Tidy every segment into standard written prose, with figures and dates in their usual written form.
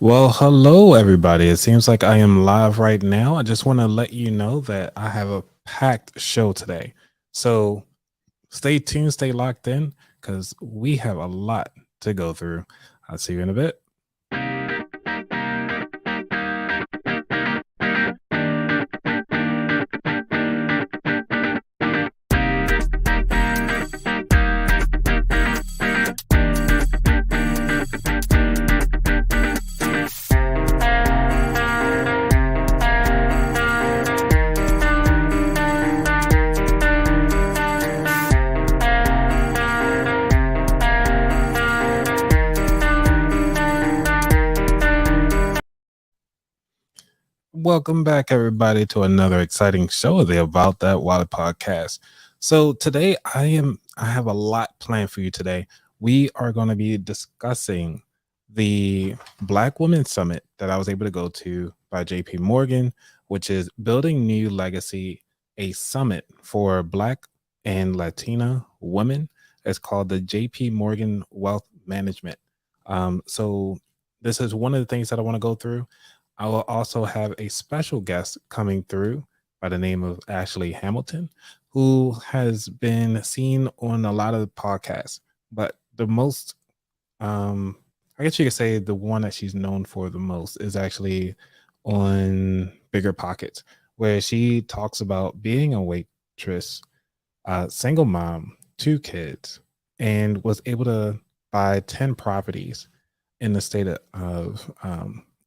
Well, hello, everybody. It seems like I am live right now. I just want to let you know that I have a packed show today. So stay tuned, stay locked in, because we have a lot to go through. I'll see you in a bit. Welcome back, everybody, to another exciting show of the About That Wallet podcast. So today I have a lot planned for you today. We are going to be discussing the Black Women Summit that I was able to go to by JP Morgan, which is Building New Legacy, a summit for Black and Latina women. It's called the JP Morgan Wealth Management. So this is one of the things that I want to go through. I will also have a special guest coming through by the name of Ashley Hamilton, who has been seen on a lot of podcasts. But the most, I guess you could say the one that she's known for the most is actually on Bigger Pockets, where she talks about being a waitress, single mom, two kids, and was able to buy 10 properties in the state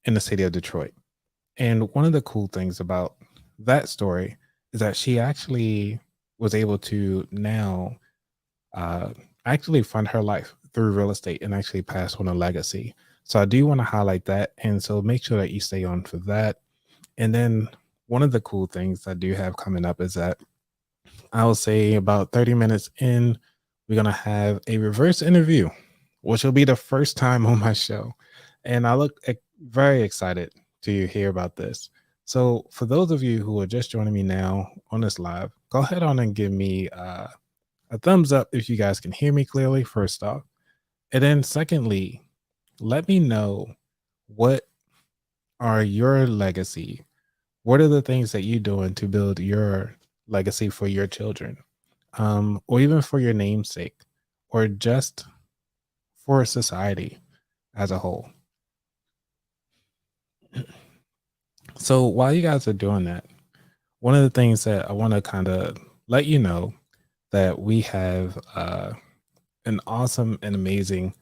in the city of Detroit. And one of the cool things about that story is that she actually was able to now actually fund her life through real estate and actually pass on a legacy. So I do want to highlight that. And so make sure that you stay on for that. And then one of the cool things I do have coming up is that I will say about 30 minutes in, we're going to have a reverse interview, which will be the first time on my show. And I look very excited to hear about this. So, for those of you who are just joining me now on this live, go ahead on and give me a thumbs up if you guys can hear me clearly, first off. And then, secondly, let me know what are your legacy? What are the things that you're doing to build your legacy for your children, or even for your namesake, or just for society as a whole? So while you guys are doing that, one of the things that I want to kind of let you know that we have an awesome and amazing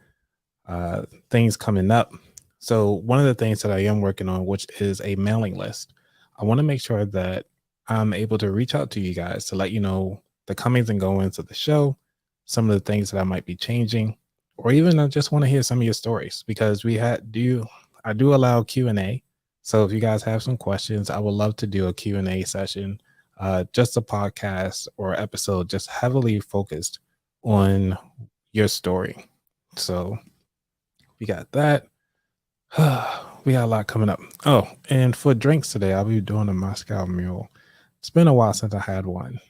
things coming up. So one of the things that I am working on, which is a mailing list, I want to make sure that I'm able to reach out to you guys to let you know the comings and goings of the show, some of the things that I might be changing, or even I just want to hear some of your stories because I do allow Q&A. So if you guys have some questions, I would love to do a Q&A session, just a podcast or episode just heavily focused on your story. So we got that. We got a lot coming up. Oh, and for drinks today, I'll be doing a Moscow Mule. It's been a while since I had one.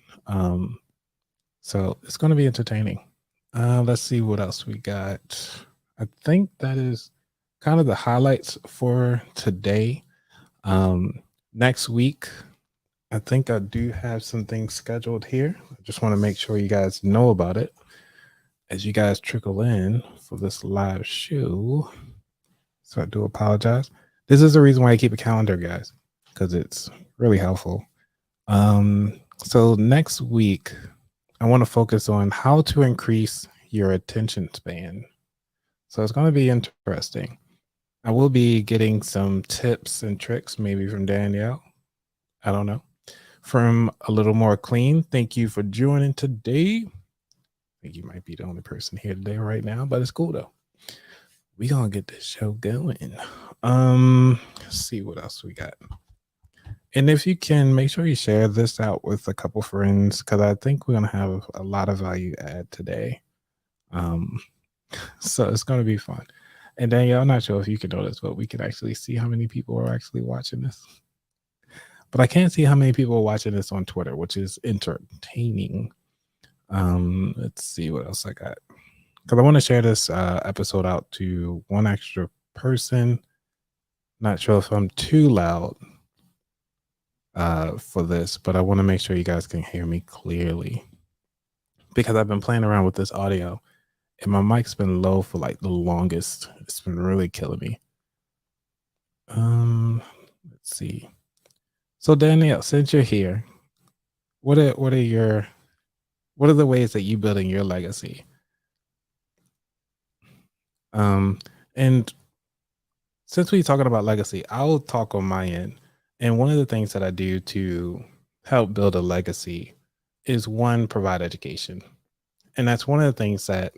So it's going to be entertaining. Let's see what else we got. I think that is kind of the highlights for today. Next week, I think I do have some things scheduled here. I just want to make sure you guys know about it as you guys trickle in for this live show. So I do apologize. This is the reason why I keep a calendar, guys, because it's really helpful. So next week, I want to focus on how to increase your attention span. So it's going to be interesting. I will be getting some tips and tricks, maybe from Danielle. I don't know. From A Little More Clean. Thank you for joining today. I think you might be the only person here today right now, but it's cool though. We gonna get this show going. Let's see what else we got. And if you can, make sure you share this out with a couple friends because I think we're gonna have a lot of value add today. So it's gonna be fun. And Danielle, I'm not sure if you can notice, but we can actually see how many people are actually watching this. But I can't see how many people are watching this on Twitter, which is entertaining. Let's see what else I got. Because I want to share this episode out to one extra person Not sure if I'm too loud for this, but I want to make sure you guys can hear me clearly because I've been playing around with this audio and my mic's been low for like the longest. It's been really killing me. Let's see. So Danielle, since you're here, what are the ways that you building your legacy? And since we're talking about legacy, I'll talk on my end. And one of the things that I do to help build a legacy is one, provide education. And that's one of the things that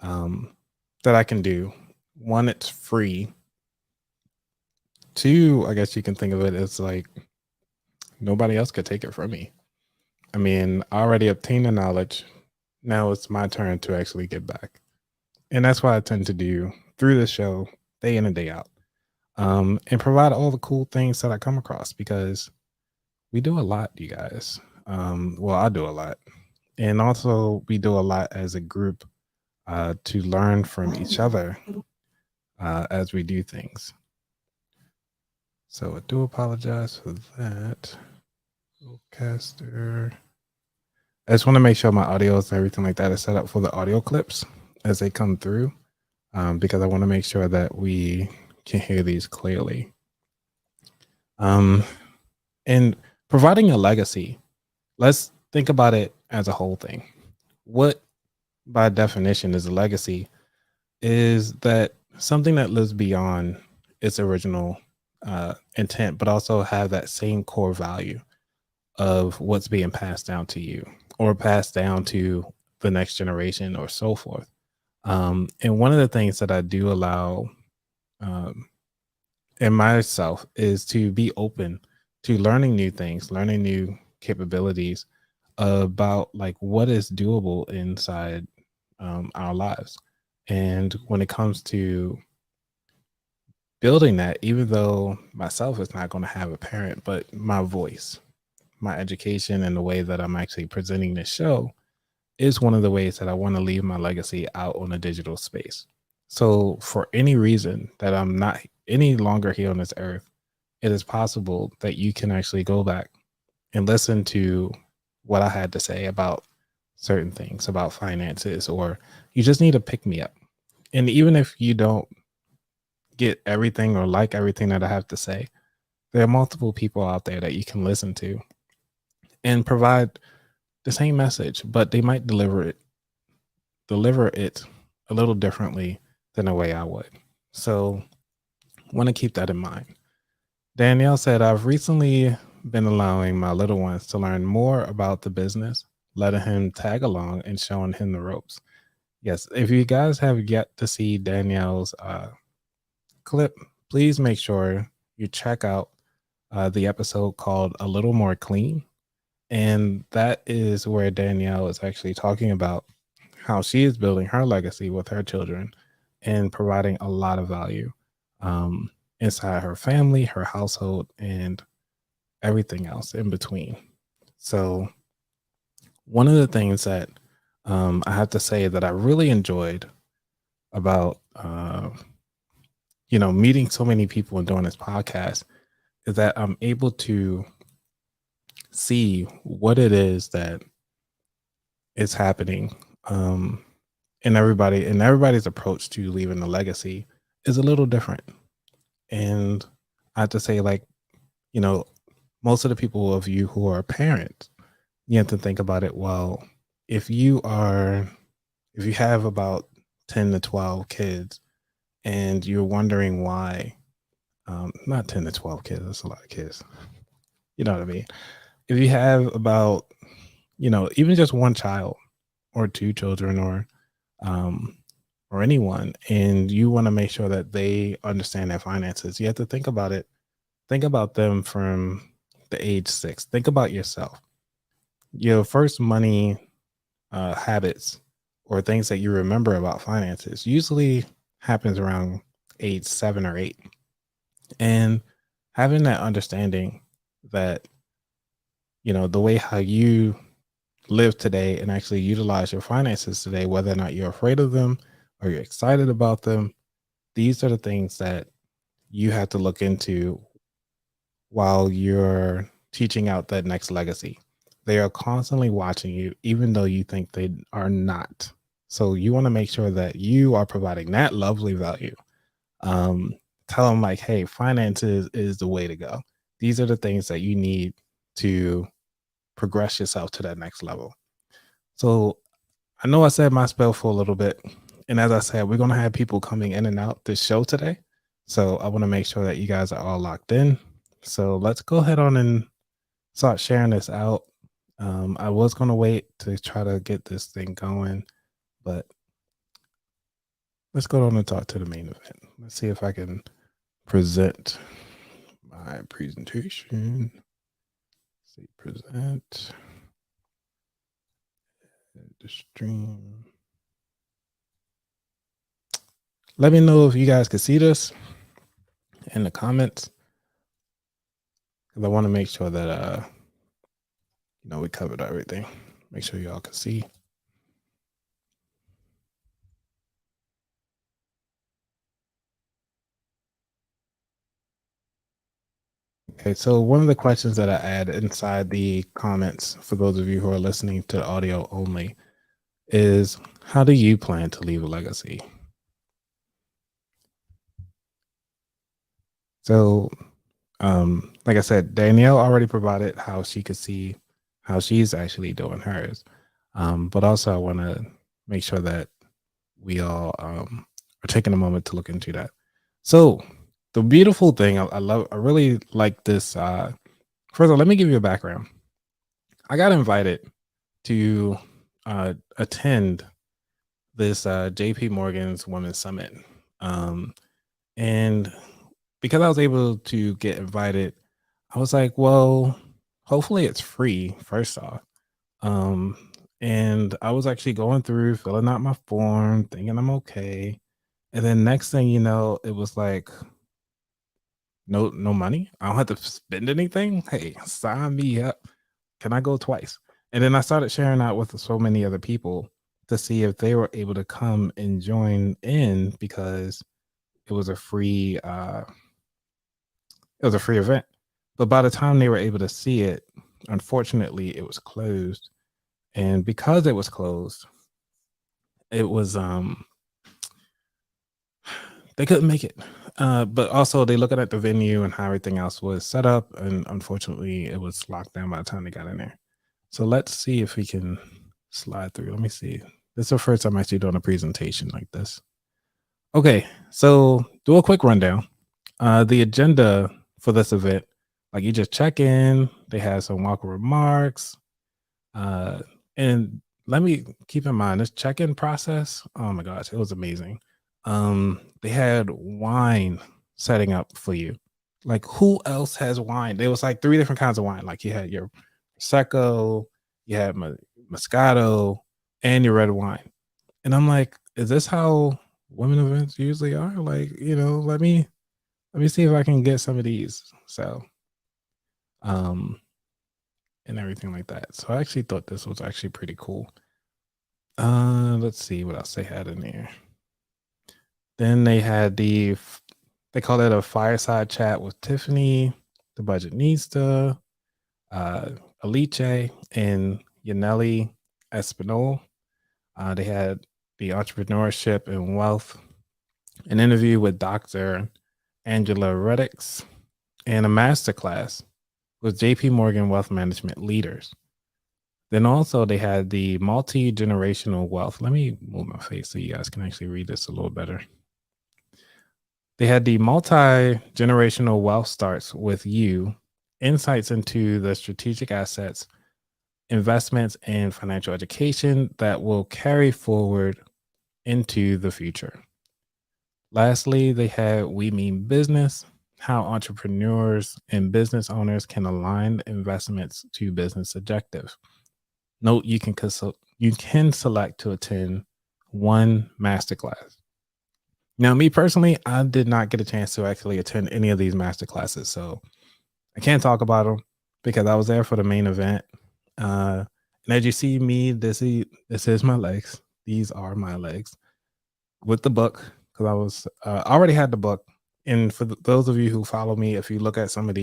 that I can do. One, it's free. Two, I guess you can think of it as like nobody else could take it from me. I mean, I already obtained the knowledge. Now it's my turn to actually get back. And that's what I tend to do through this show, day in and day out. And provide all the cool things that I come across because we do a lot, you guys. Well, I do a lot. And also we do a lot as a group to learn from each other as we do things. So I do apologize for that. Caster. I just want to make sure my audios and everything like that is set up for the audio clips as they come through because I want to make sure that we can hear these clearly. And providing a legacy, let's think about it as a whole thing. What, by definition, is a legacy is that something that lives beyond its original intent, but also have that same core value of what's being passed down to you or passed down to the next generation or so forth. And one of the things that I do allow in myself is to be open to learning new things, learning new capabilities about like what is doable inside our lives. And when it comes to building that, even though myself is not going to have a parent, but my voice, my education, and the way that I'm actually presenting this show is one of the ways that I want to leave my legacy out on a digital space. So for any reason that I'm not any longer here on this earth, it is possible that you can actually go back and listen to what I had to say about certain things, about finances, or you just need to pick me up. And even if you don't get everything or like everything that I have to say, there are multiple people out there that you can listen to and provide the same message, but they might deliver it a little differently than the way I would. So want to keep that in mind. Danielle said, I've recently been allowing my little ones to learn more about the business, letting him tag along and showing him the ropes. Yes, if you guys have yet to see Danielle's clip, please make sure you check out the episode called A Little More Clean. And that is where Danielle is actually talking about how she is building her legacy with her children and providing a lot of value inside her family, her household, and everything else in between. So one of the things that I have to say that I really enjoyed about meeting so many people and doing this podcast is that I'm able to see what it is that is happening and everybody's approach to leaving a legacy is a little different. And I have to say, like, most of the people of you who are parents, you have to think about it. Well, if you have about 10 to 12 kids and you're wondering why, not 10 to 12 kids, that's a lot of kids. You know what I mean? If you have about, even just one child or two children or anyone, and you want to make sure that they understand their finances, you have to think about it. Think about them from the age 6. Think about yourself. Your first money habits or things that you remember about finances usually happens around age 7 or 8. And having that understanding that, the way how you live today and actually utilize your finances today, whether or not you're afraid of them or you're excited about them, these are the things that you have to look into while you're teaching out that next legacy. They are constantly watching you, even though you think they are not. So you want to make sure that you are providing that lovely value. Um, Tell them like, hey, finances is the way to go. These are the things that you need to progress yourself to that next level. So I know I said my spell for a little bit. And as I said, we're going to have people coming in and out this show today. So I want to make sure that you guys are all locked in. So let's go ahead on and start sharing this out. I was going to wait to try to get this thing going, but let's go on and talk to the main event. Let's see if I can present my presentation. Let's see, present the stream. Let me know if you guys can see this in the comments, because I want to make sure that we covered everything. Make sure y'all can see. Okay, so one of the questions that I add inside the comments for those of you who are listening to the audio only is, how do you plan to leave a legacy? So, like I said, Danielle already provided how she could see how she's actually doing hers. But also I want to make sure that we all are taking a moment to look into that. So the beautiful thing, I really like this. First of all, let me give you a background. I got invited to attend this JP Morgan's Women's Summit. And because I was able to get invited, I was like, well, hopefully it's free, first off. And I was actually going through, filling out my form, thinking I'm okay. And then next thing you know, it was like, no money. I don't have to spend anything. Hey, sign me up. Can I go twice? And then I started sharing out with so many other people to see if they were able to come and join in, because it was a free event. But by the time they were able to see it, unfortunately, it was closed. And because it was closed, it was they couldn't make it. But also they looking at the venue and how everything else was set up, and unfortunately it was locked down by the time they got in there. So let's see if we can slide through. Let me see. This is the first time I'm actually doing a presentation like this. Okay, so do a quick rundown. The agenda for this event, like, you just check in, they have some welcome remarks, and let me keep in mind this check-in process. Oh my gosh, it was amazing. They had wine setting up for you. Like, who else has wine? There was like 3 different kinds of wine. Like, you had your Prosecco, you had Moscato, and your red wine. And I'm like, is this how women events usually are? Like, let me see if I can get some of these. So, and everything like that. So I actually thought this was actually pretty cool. Let's see what else they had in there. Then they had they call it a fireside chat with Tiffany, the Budgetnista, Aliche, and Yanely Espinal. They had the entrepreneurship and wealth, an interview with Dr. Angela Reddix, and a masterclass with JP Morgan Wealth Management leaders. Then also they had the multi-generational wealth. Let me move my face so you guys can actually read this a little better. They had the multi-generational wealth starts with you, insights into the strategic assets, investments, and financial education that will carry forward into the future. Lastly, they had We Mean Business, how entrepreneurs and business owners can align investments to business objectives. Note, you can select to attend one masterclass. Now, me personally, I did not get a chance to actually attend any of these masterclasses, so I can't talk about them because I was there for the main event. And as you see me, this is my legs. These are my legs with the book, because I already had the book. And for those of you who follow me, if you look at some of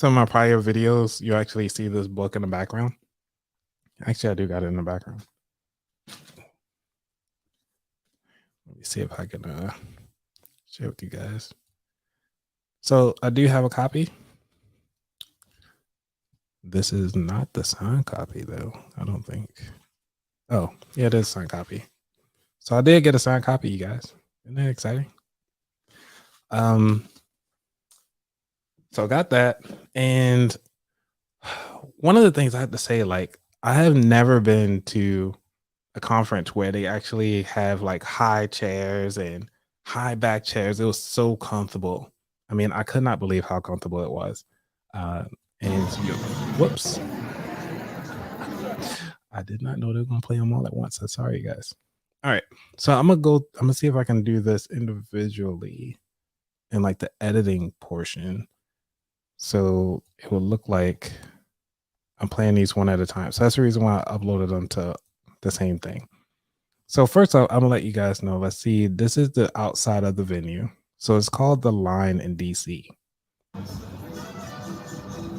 my prior videos, you actually see this book in the background. Actually, I do got it in the background. Let me see if I can share with you guys. So I do have a copy. This is not the signed copy, though. I don't think. Oh, yeah, it is a signed copy. So I did get a signed copy, you guys. Isn't that exciting? So I got that, and one of the things I have to say, like, I have never been to a conference where they actually have like high chairs and high back chairs. It was so comfortable. I mean, I could not believe how comfortable it was. And whoops, I did not know they were gonna play them all at once. So sorry, guys. All right, so I'm gonna see if I can do this individually in like the editing portion. So it will look like I'm playing these one at a time. So that's the reason why I uploaded them to the same thing. So first off, I'm gonna let you guys know. Let's see. This is the outside of the venue. So it's called the Line in DC.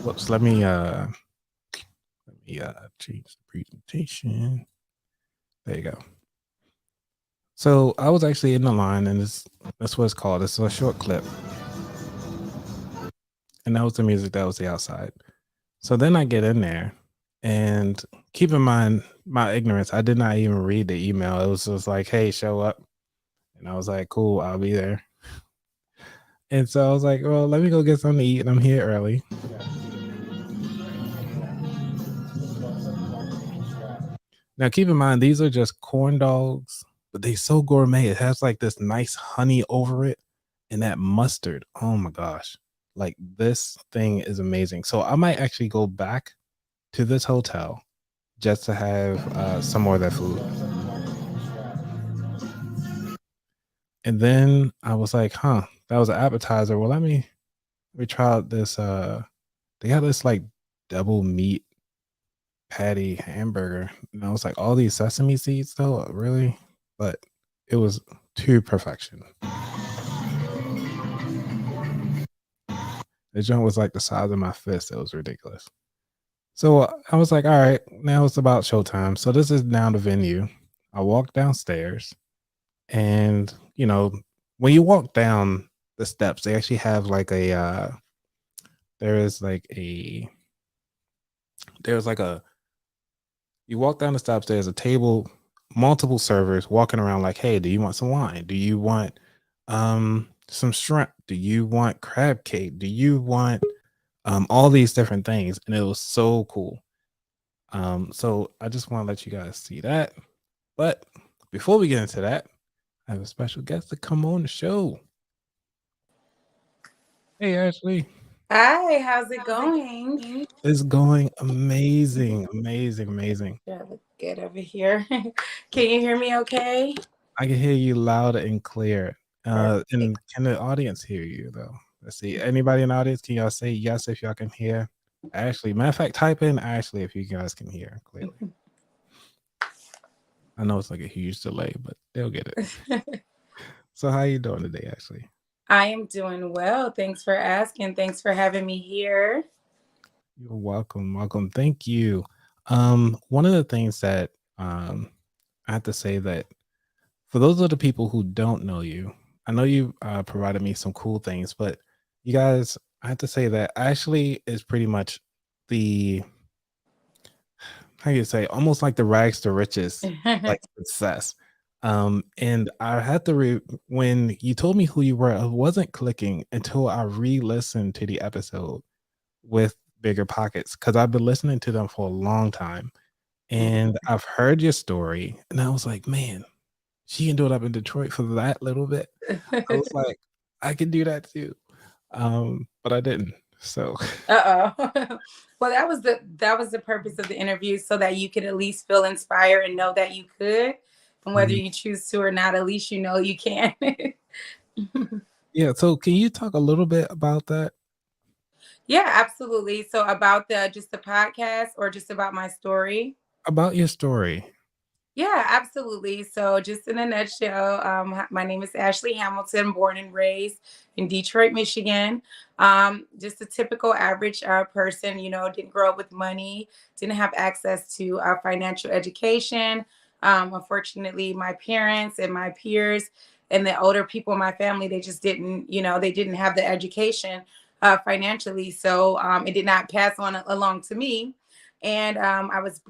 Whoops. Let me change the presentation. There you go. So I was actually in the line, and that's what it's called. It's a short clip, and that was the music. That was the outside. So then I get in there, and keep in mind my ignorance. I did not even read the email. It was just like, "Hey, show up," and I was like, "Cool, I'll be there." And so I was like, "Well, let me go get something to eat." And I'm here early. Now, keep in mind, these are just corn dogs, but they so gourmet. It has like this nice honey over it and that mustard. Oh my gosh. Like this thing is amazing. So I might actually go back to this hotel just to have some more of that food. And then I was like, that was an appetizer. Well, let me try out this. They got this like double meat patty hamburger. And I was like, all these sesame seeds though, really? But it was to perfection. The joint was like the size of my fist. It was ridiculous. So I was like, all right, now it's about showtime. So this is now the venue. I walked downstairs, and when you walk down the steps, they actually have like there's like a you walk down the steps, there's a table, multiple servers walking around like, hey, do you want some wine? Do you want some shrimp? Do you want crab cake? Do you want all these different things? And it was so cool. So I just want to let you guys see that. But before we get into that, I have a special guest to come on the show. Hey, Ashley. Hi, how's it going? It's going amazing, amazing, amazing. Yeah, look good over here. Can you hear me okay? I can hear you loud and clear. Perfect. And can the audience hear you though? Let's see. Anybody in the audience, can y'all say yes if y'all can hear? Ashley, matter of fact, type in Ashley if you guys can hear clearly. I know it's like a huge delay, but they'll get it. So how you doing today, Ashley? I am doing well. Thanks for asking. Thanks for having me here. You're welcome, welcome. Thank you. One of the things that I have to say that for those of the people who don't know you, I know you provided me some cool things, but you guys, I have to say that Ashley is pretty much the how you say almost like the rags to riches like success. And I had to when you told me who you were, I wasn't clicking until I re-listened to the episode with Bigger Pockets because I've been listening to them for a long time. And I've heard your story, and I was like, man, she ended up in Detroit for that little bit. I was like, I can do that too. But I didn't. So Uh-oh. Well, that was the purpose of the interview, so that you could at least feel inspired and know that you could. And whether mhm. you choose to or not, at least you know you can. Yeah. So can you talk a little bit about that? Yeah, absolutely. So about the just the podcast or just about my story? About your story. Yeah, absolutely. So, just in a nutshell, my name is Ashley Hamilton, born and raised in Detroit, Michigan. Just a typical average person, didn't grow up with money, didn't have access to financial education. Unfortunately, my parents and my peers and the older people in my family, they just didn't, they didn't have the education financially. So, it did not pass on along to me. And I was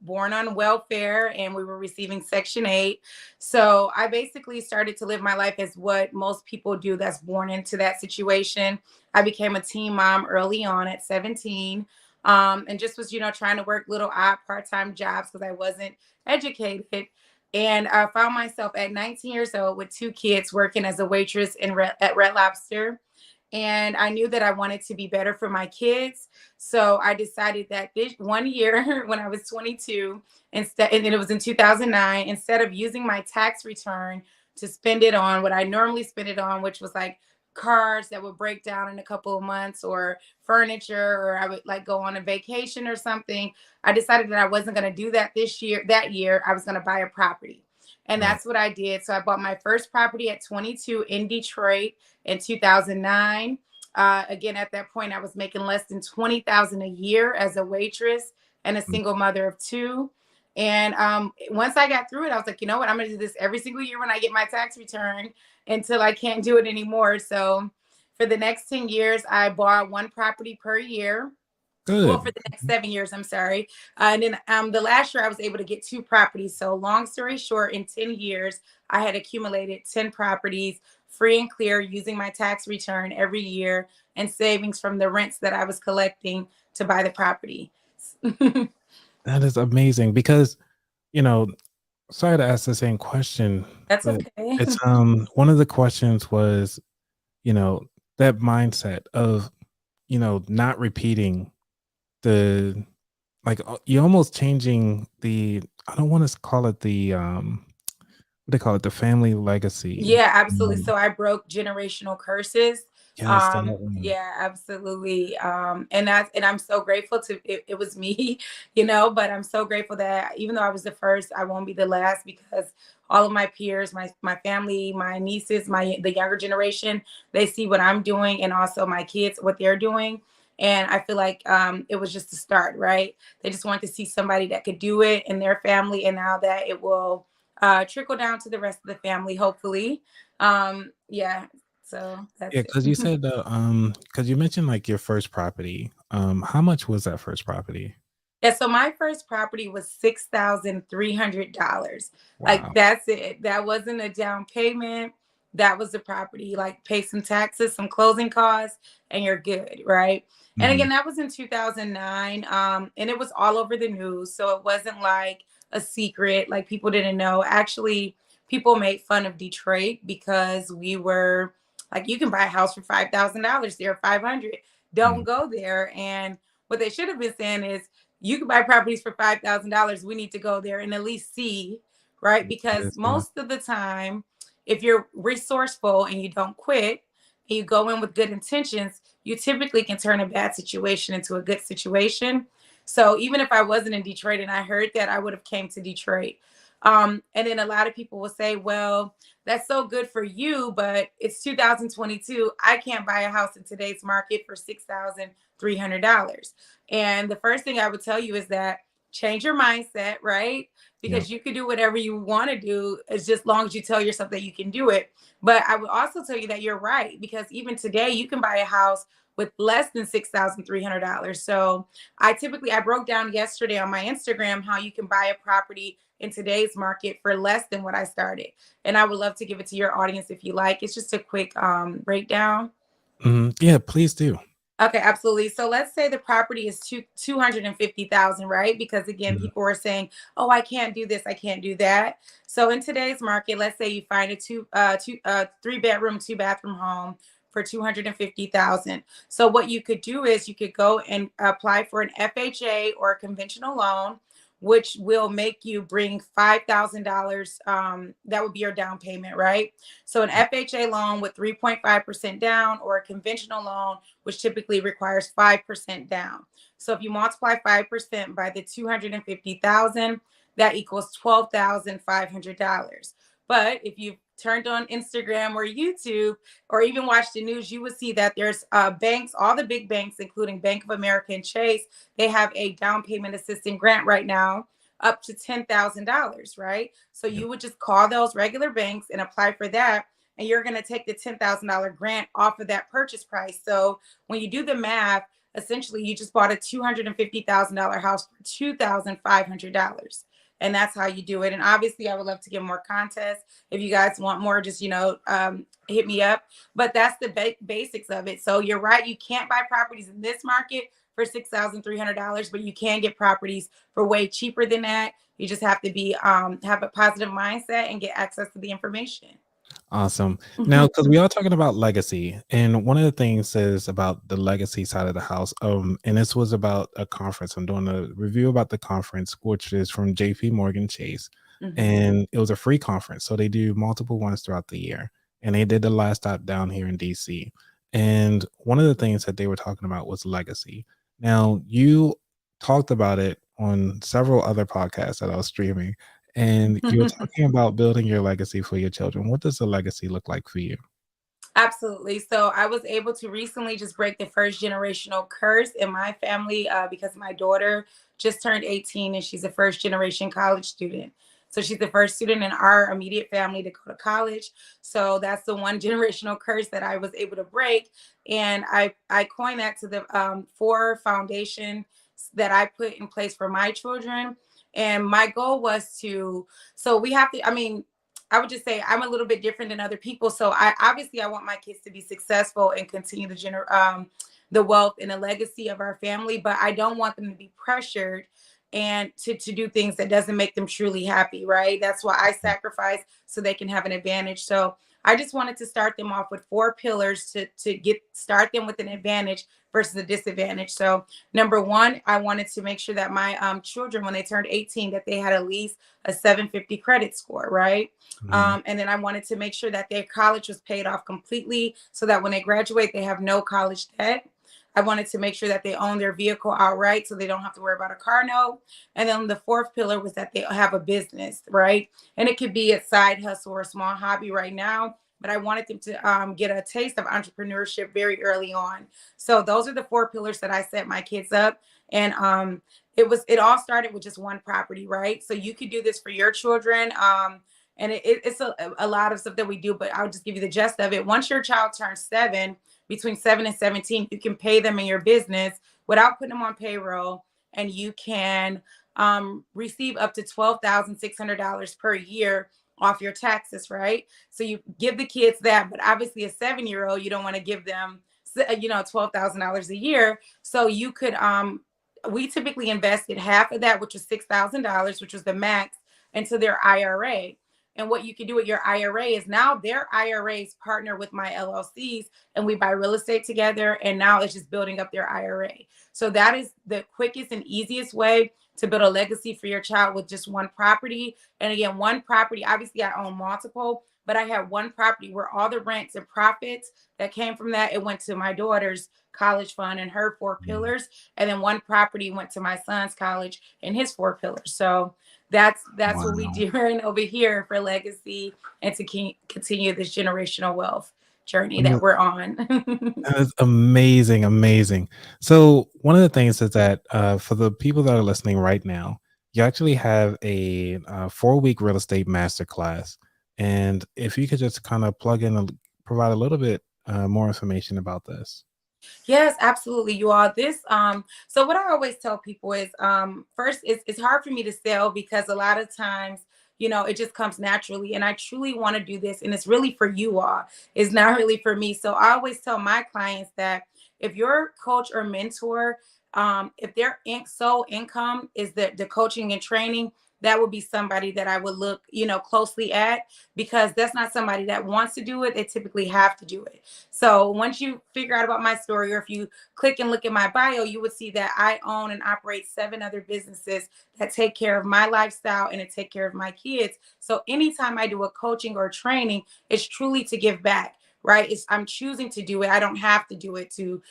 born on welfare and we were receiving Section 8. So I basically started to live my life as what most people do that's born into that situation. I became a teen mom early on at 17, and just was, trying to work little odd part-time jobs because I wasn't educated. And I found myself at 19 years old with two kids working as a waitress at Red Lobster. And I knew that I wanted to be better for my kids. So I decided that this one year when I was 22, and then it was in 2009, instead of using my tax return to spend it on what I normally spend it on, which was like cars that would break down in a couple of months or furniture, or I would like go on a vacation or something, I decided that I wasn't going to do that this year. That year, I was going to buy a property. And Right. that's what I did. So I bought my first property at 22 in Detroit in 2009. Again, at that point, I was making less than 20,000 a year as a waitress and a Mm. single mother of two. And once I got through it, I was like, you know what? I'm going to do this every single year when I get my tax return until I can't do it anymore. So for the next 10 years, I bought one property per year. Well, for Good. the next 7 years, I'm sorry. And then the last year, I was able to get two properties. So, long story short, in 10 years, I had accumulated 10 properties free and clear using my tax return every year and savings from the rents that I was collecting to buy the property. That is amazing because, you know, sorry to ask the same question, That's but okay. it's one of the questions was, you know, that mindset of, not repeating the like you're almost changing the I don't want to call it the what they call it, the family legacy. Yeah, absolutely. So I broke generational curses. Yes, that one. Yeah, absolutely. And I'm so grateful to it was me, but I'm so grateful that even though I was the first, I won't be the last because all of my peers, my family, my nieces, the younger generation, they see what I'm doing and also my kids what they're doing. And I feel like it was just a start, right? They just wanted to see somebody that could do it in their family, and now that it will trickle down to the rest of the family, hopefully. Yeah, so Yeah, that's it. because you said because you mentioned like your first property. How much was that first property? Yeah, so my first property was $6,300. Like Wow. that's it. That wasn't a down payment. That was the property. Like pay some taxes, some closing costs, and you're good, right? And Mhm. again, that was in 2009. And it was all over the news. So it wasn't like a secret, like people didn't know. Actually, people made fun of Detroit because we were like, you can buy a house for $5,000 there, 500. Don't Mm. go there. And what they should have been saying is you can buy properties for $5,000. We need to go there and at least see, right? Yes, Because yeah. most of the time, if you're resourceful and you don't quit and you go in with good intentions, you typically can turn a bad situation into a good situation. So even if I wasn't in Detroit and I heard that, I would have came to Detroit. And then a lot of people will say, well, that's so good for you, but it's 2022. I can't buy a house in today's market for $6,300. And the first thing I would tell you is that change your mindset, right? Yeah. Because you can do whatever you want to do as just long as you tell yourself that you can do it. But I would also tell you that you're right because even today you can buy a house with less than $6,300. So I broke down yesterday on my Instagram how you can buy a property in today's market for less than what I started. And I would love to give it to your audience if you like. It's just a quick breakdown. Mhm. Yeah, please do. Okay, absolutely. So let's say the property is 250,000, right? Because again, Mhm. people are saying, "Oh, I can't do this, I can't do that." So in today's market, let's say you find a 3 bedroom, 2 bathroom home for 250,000. So what you could do is you could go and apply for an FHA or a conventional loan, which will make you bring $5,000. That would be your down payment, right? So an FHA loan with 3.5% down, or a conventional loan which typically requires 5% down. So if you multiply 5% by the 250,000, that equals $12,500. But if you turned on Instagram or YouTube or even watched the news, you would see that there's banks, all the big banks, including Bank of America and Chase, they have a down payment assistance grant right now up to $10,000, right? So Yep. you would just call those regular banks and apply for that. And you're going to take the $10,000 grant off of that purchase price. So when you do the math, essentially you just bought a $250,000 house for $2,500. And that's how you do it. And obviously, I would love to get more contests. If you guys want more, just, hit me up. But that's the basics of it. So you're right. You can't buy properties in this market for $6,300, but you can get properties for way cheaper than that. You just have to be have a positive mindset and get access to the information. Awesome. Now, because we are talking about legacy, and one of the things is about the legacy side of the house. And this was about a conference. I'm doing a review about the conference, which is from JP Morgan Chase, and it was a free conference. So they do multiple ones throughout the year, and they did the last stop down here in DC. And one of the things that they were talking about was legacy. Now, you talked about it on several other podcasts that I was streaming, and you were talking about building your legacy for your children. What does a legacy look like for you? Absolutely. So I was able to recently just break the first generational curse in my family because my daughter just turned 18 and she's a first generation college student. So she's the first student in our immediate family to go to college. So that's the one generational curse that I was able to break. And I coined that to the four foundation that I put in place for my children. And my goal was to, so we have to, I mean, I would just say I'm a little bit different than other people. So I want my kids to be successful and continue the wealth and the legacy of our family, but I don't want them to be pressured and to do things that doesn't make them truly happy, right? That's why I sacrifice so they can have an advantage. So I just wanted to start them off with four pillars to start them with an advantage versus a disadvantage. So number one, I wanted to make sure that my children, when they turned 18, that they had at least a 750 credit score, right? Mhm. And then I wanted to make sure that their college was paid off completely so that when they graduate, they have no college debt. I wanted to make sure that they own their vehicle outright so they don't have to worry about a car note. And then the fourth pillar was that they have a business, right? And it could be a side hustle or a small hobby right now, but I wanted them to get a taste of entrepreneurship very early on. So those are the four pillars that I set my kids up. And it all started with just one property, right? So you could do this for your children. And it's a lot of stuff that we do, but I'll just give you the gist of it. Once your child turns between 7 and 17, you can pay them in your business without putting them on payroll, and you can receive up to $12,600 per year off your taxes, right? So you give the kids that, but obviously a 7-year-old, you don't want to give them, $12,000 a year. So you could, we typically invested half of that, which was $6,000, which was the max, into their IRA. And what you can do with your IRA is now their IRAs partner with my LLCs and we buy real estate together. And now it's just building up their IRA. So that is the quickest and easiest way to build a legacy for your child with just one property. And again, one property, obviously I own multiple, but I had one property where all the rents and profits that came from that, it went to my daughter's college fund and her four Mhm. pillars. And then one property went to my son's college and his four pillars. So that's what we Wow. do right over here for legacy and to continue this generational wealth journey that we're on. That is amazing, amazing. So one of the things is that for the people that are listening right now, you actually have a 4-week real estate masterclass, and if you could just kind of plug in and provide a little bit more information about this. Yes, absolutely. You all. So what I always tell people is first it's hard for me to sell because a lot of times, it just comes naturally. And I truly want to do this. And it's really for you all. It's not really for me. So I always tell my clients that if your coach or mentor, if their sole income is the coaching and training, that would be somebody that I would look, closely at because that's not somebody that wants to do it. They typically have to do it. So once you figure out about my story, or if you click and look at my bio, you would see that I own and operate 7 other businesses that take care of my lifestyle and to take care of my kids. So anytime I do a coaching or training, it's truly to give back. right? I'm choosing to do it. I don't have to do it to,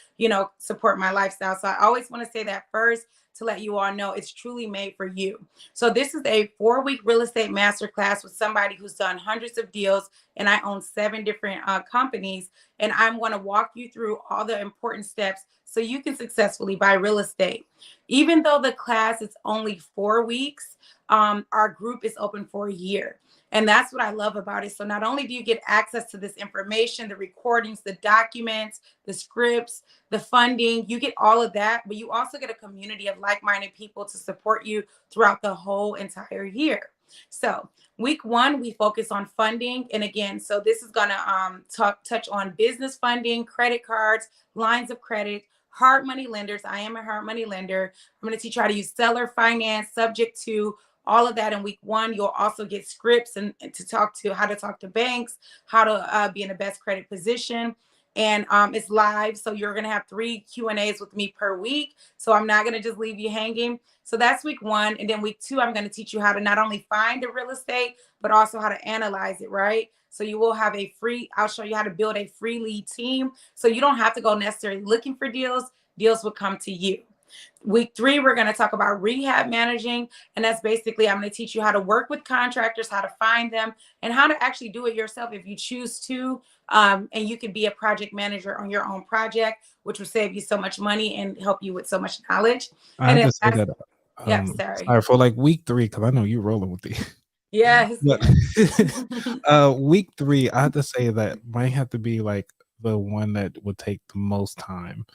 support my lifestyle. So I always want to say that first to let you all know it's truly made for you. So this is a 4-week real estate masterclass with somebody who's done hundreds of deals, and I own 7 different companies. And I'm going to walk you through all the important steps so you can successfully buy real estate. Even though the class is only 4 weeks, our group is open for a year. And that's what I love about it. So not only do you get access to this information, the recordings, the documents, the scripts, the funding, you get all of that, but you also get a community of like-minded people to support you throughout the whole entire year. So week 1, we focus on funding. And again, so this is going to touch on business funding, credit cards, lines of credit, hard money lenders. I am a hard money lender. I'm going to teach you how to use seller finance, subject to all of that in week 1. You'll also get scripts and to talk to how to talk to banks, how to be in the best credit position. And it's live. So you're going to have 3 Q&As with me per week. So I'm not going to just leave you hanging. So that's week 1. And then week 2, I'm going to teach you how to not only find the real estate, but also how to analyze it, right? So you will have I'll show you how to build a free lead team. So you don't have to go necessarily looking for deals. Deals will come to you. Week 3, we're going to talk about rehab managing. And that's basically, I'm going to teach you how to work with contractors, how to find them, and how to actually do it yourself if you choose to. And you can be a project manager on your own project, which will save you so much money and help you with so much knowledge. I And have then to say that, yeah, sorry. sorry, for like week 3, because I know you're rolling with the Yes, but yes. week 3, I have to say that might have to be like the one that would take the most time,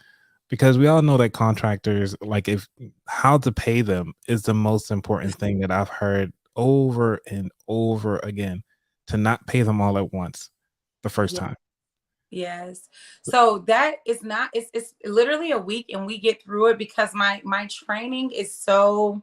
because we all know that contractors, like, if how to pay them is the most important thing that I've heard over and over again, to not pay them all at once the first Yeah. time. Yes. So that is not, it's literally a week and we get through it because my training is so,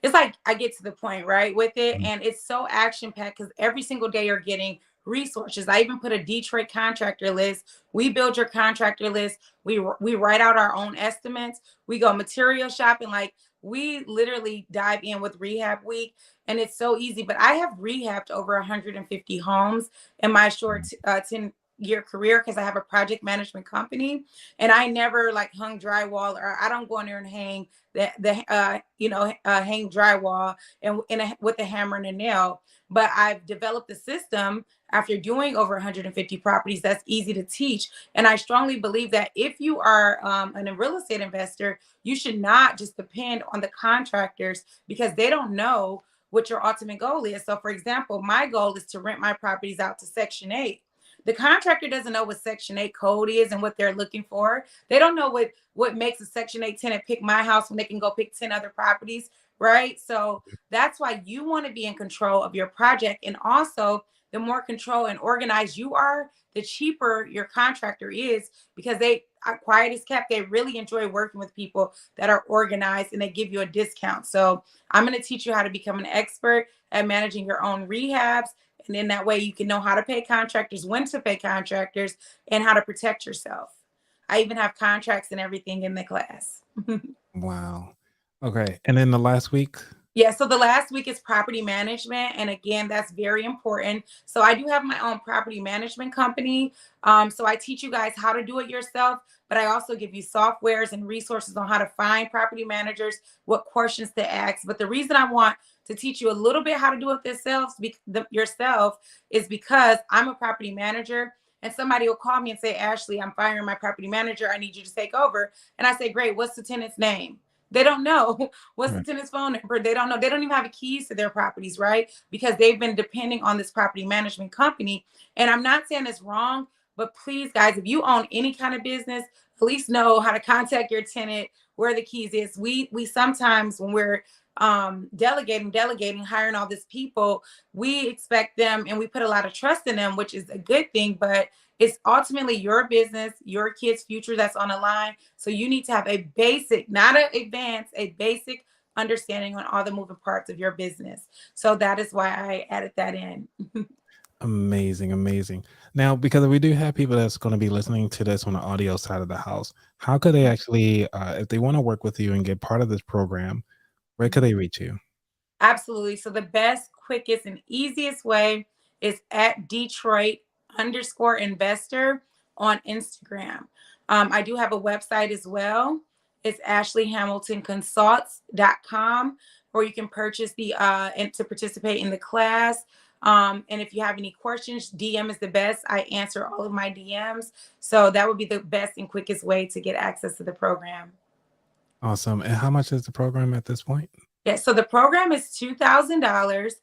it's like I get to the point, right, with it. Mhm. And it's so action packed because every single day you're getting resources. I even put a Detroit contractor list. We build your contractor list. We write out our own estimates. We go material shopping. Like we literally dive in with rehab week, and it's so easy. But I have rehabbed over 150 homes in my short 10-year career because I have a project management company, and I never like hung drywall, or I don't go in there and hang hang drywall and with a hammer and a nail. But I've developed a system after doing over 150 properties that's easy to teach. And I strongly believe that if you are a real estate investor, you should not just depend on the contractors because they don't know what your ultimate goal is. So for example, my goal is to rent my properties out to Section 8. The contractor doesn't know what Section 8 code is and what they're looking for. They don't know what makes a Section 8 tenant pick my house when they can go pick 10 other properties, right? So that's why you want to be in control of your project. And also, the more control and organized you are, the cheaper your contractor is because quiet is kept. They really enjoy working with people that are organized and they give you a discount. So I'm going to teach you how to become an expert at managing your own rehabs. And then that way you can know how to pay contractors, when to pay contractors, and how to protect yourself. I even have contracts and everything in the class. Wow. Okay, and then the last week? Yeah, so the last week is property management. And again, that's very important. So I do have my own property management company. So I teach you guys how to do it yourself, but I also give you softwares and resources on how to find property managers, what questions to ask. But the reason I want to teach you a little bit how to do it yourself is because I'm a property manager. And somebody will call me and say, Ashley, I'm firing my property manager. I need you to take over. And I say, great, what's the tenant's name? They don't know. What's the Right. tenant's phone number? They don't know. They don't even have keys to their properties, right? Because they've been depending on this property management company. And I'm not saying it's wrong, but please, guys, if you own any kind of business, at least know how to contact your tenant, where the keys is. We sometimes when we're delegating, hiring all these people, we expect them and we put a lot of trust in them, which is a good thing, but it's ultimately your business, your kids' future that's on the line. So you need to have a basic, not an advanced, a basic understanding on all the moving parts of your business. So that is why I added that in. Amazing, amazing. Now, because we do have people that's going to be listening to this on the audio side of the house, how could they actually, if they want to work with you and get part of this program, where could they reach you? Absolutely. So the best, quickest, and easiest way is at Detroit _investor on Instagram. I do have a website as well. It's ashleyhamiltonconsults.com, where you can purchase the and to participate in the class. And if you have any questions, DM is the best. I answer all of my DMs. So that would be the best and quickest way to get access to the program. Awesome. And how much is the program at this point? Yeah, so the program is $2,000.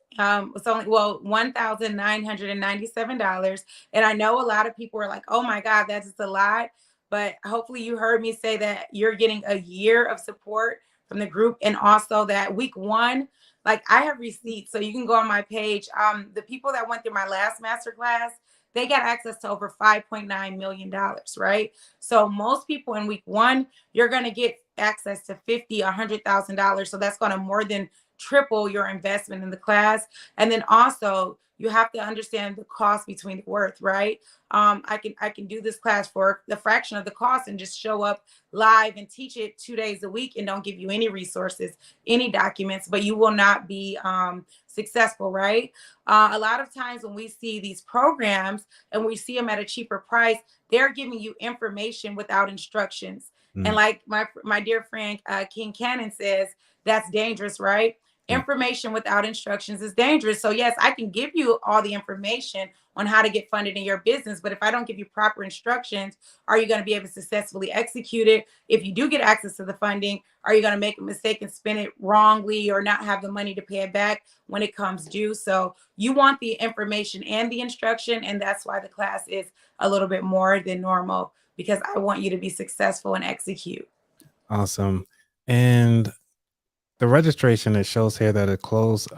It's only, well, $1,997. And I know a lot of people are like, oh my God, that's just a lot. But hopefully you heard me say that you're getting a year of support from the group. And also that week one, like I have receipts. So you can go on my page. The people that went through my last masterclass, they got access to over $5.9 million, right? So most people in week one, you're going to get access to $50,000, $100,000. So that's going to more than triple your investment in the class. And then also you have to understand the cost between the worth, right? I can do this class for the fraction of the cost and just show up live and teach it 2 days a week and don't give you any resources, any documents, but you will not be successful, right? A lot of times when we see these programs and we see them at a cheaper price, they're giving you information without instructions. And like my dear friend King Cannon says, that's dangerous, right? Information without instructions is dangerous. So yes, I can give you all the information on how to get funded in your business, but if I don't give you proper instructions, are you going to be able to successfully execute it? If you do get access to the funding, are you going to make a mistake and spend it wrongly or not have the money to pay it back when it comes due? So you want the information and the instruction, and that's why the class is a little bit more than normal, because I want you to be successful and execute. Awesome. And the registration, it shows here that it closed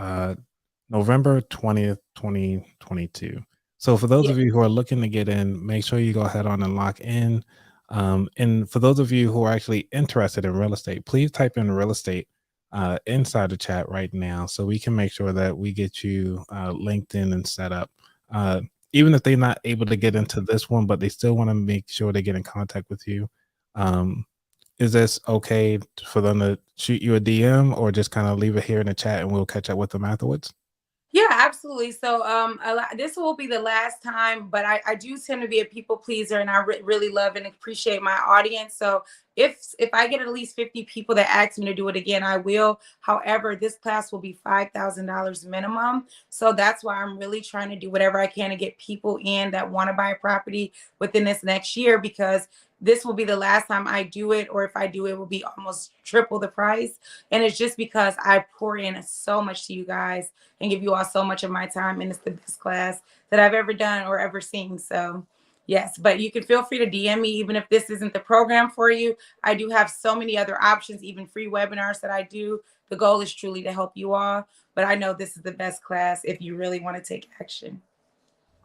November 20th, 2022. So for those Yeah. of you who are looking to get in, make sure you go ahead on and lock in. And for those of you who are actually interested in real estate, please type in real estate inside the chat right now so we can make sure that we get you linked in and set up. Even if they're not able to get into this one, but they still want to make sure they get in contact with you. Is this okay for them to shoot you a DM or just kind of leave it here in the chat and we'll catch up with them afterwards? Yeah, absolutely. So, this will be the last time, but I do tend to be a people pleaser, and I really love and appreciate my audience. So, if I get at least 50 people that ask me to do it again, I will. However, this class will be $5,000 minimum. So that's why I'm really trying to do whatever I can to get people in that want to buy a property within this next year, because this will be the last time I do it, or if I do, it will be almost triple the price. And it's just because I pour in so much to you guys and give you all so much of my time. And it's the best class that I've ever done or ever seen. So yes, but you can feel free to DM me, even if this isn't the program for you. I do have so many other options, even free webinars that I do. The goal is truly to help you all, but I know this is the best class if you really want to take action.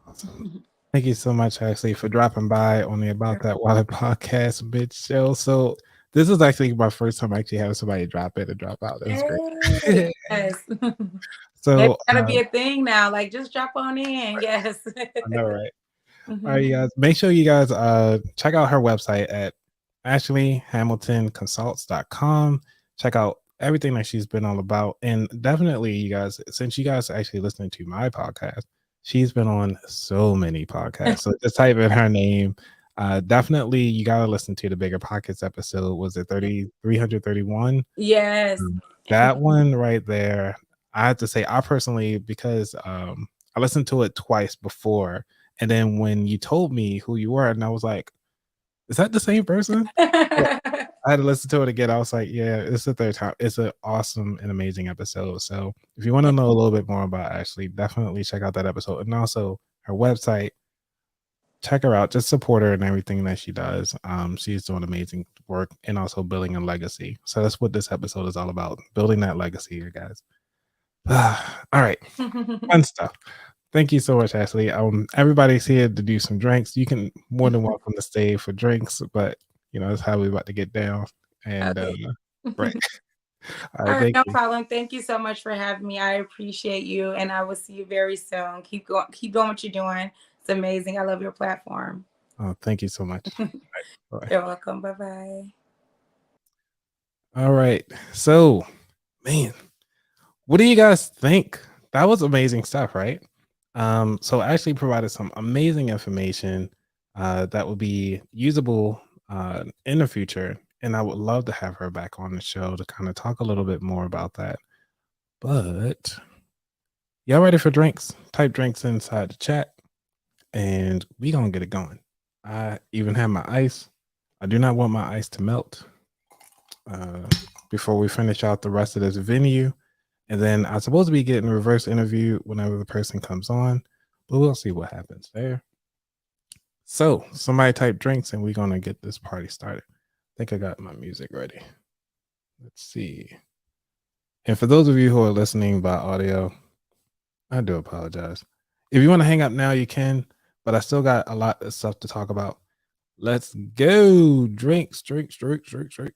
Awesome. Thank you so much, Ashley, for dropping by on the About That Wallet podcast bitch show. So this is actually my first time actually having somebody drop in and drop out. That's great. Yes. Maybe So that'll be a thing now. Like, just drop on in. Yes. I know, right? All right, Mhm. you guys. Make sure you guys check out her website at ashleyhamiltonconsults.com. Check out everything that she's been all about. And definitely, you guys, since you guys are actually listening to my podcast, she's been on so many podcasts. So just type in her name. Definitely, you got to listen to the Bigger Pockets episode. Was it 331? Yes. That one right there, I have to say, I personally, because I listened to it twice before, and then when you told me who you were, and I was like, "Is that the same person?" Yeah, I had to listen to it again. I was like, "Yeah, it's the third time." It's an awesome and amazing episode. So if you want to know a little bit more about Ashley, definitely check out that episode, and also her website. Check her out. Just support her and everything that she does. She's doing amazing work and also building a legacy. So that's what this episode is all about: building that legacy, you guys. All right, fun stuff. Thank you so much, Ashley. Everybody's here to do some drinks. You can more than welcome to stay for drinks, but that's how we're about to get down. And Okay. right. All All right, right, thank no you. problem. Thank you so much for having me. I appreciate you, and I will see you very soon. Keep going. Keep doing what you're doing. It's amazing. I love your platform. Oh, thank you so much. All right. You're welcome. Bye bye. All right. So, man, what do you guys think? That was amazing stuff, right? So I actually provided some amazing information that will be usable in the future. And I would love to have her back on the show to kind of talk a little bit more about that. But y'all ready for drinks? Type drinks inside the chat and we gonna get it going. I even have my ice. I do not want my ice to melt uh, before we finish out the rest of this venue. And then I'm supposed to be getting a reverse interview whenever the person comes on, but we'll see what happens there. So somebody type drinks and we're gonna get this party started. I think I got my music ready. Let's see. And for those of you who are listening by audio, I do apologize. If you want to hang up now, you can, but I still got a lot of stuff to talk about. Let's go. Drinks, drinks, drinks, drinks, drinks.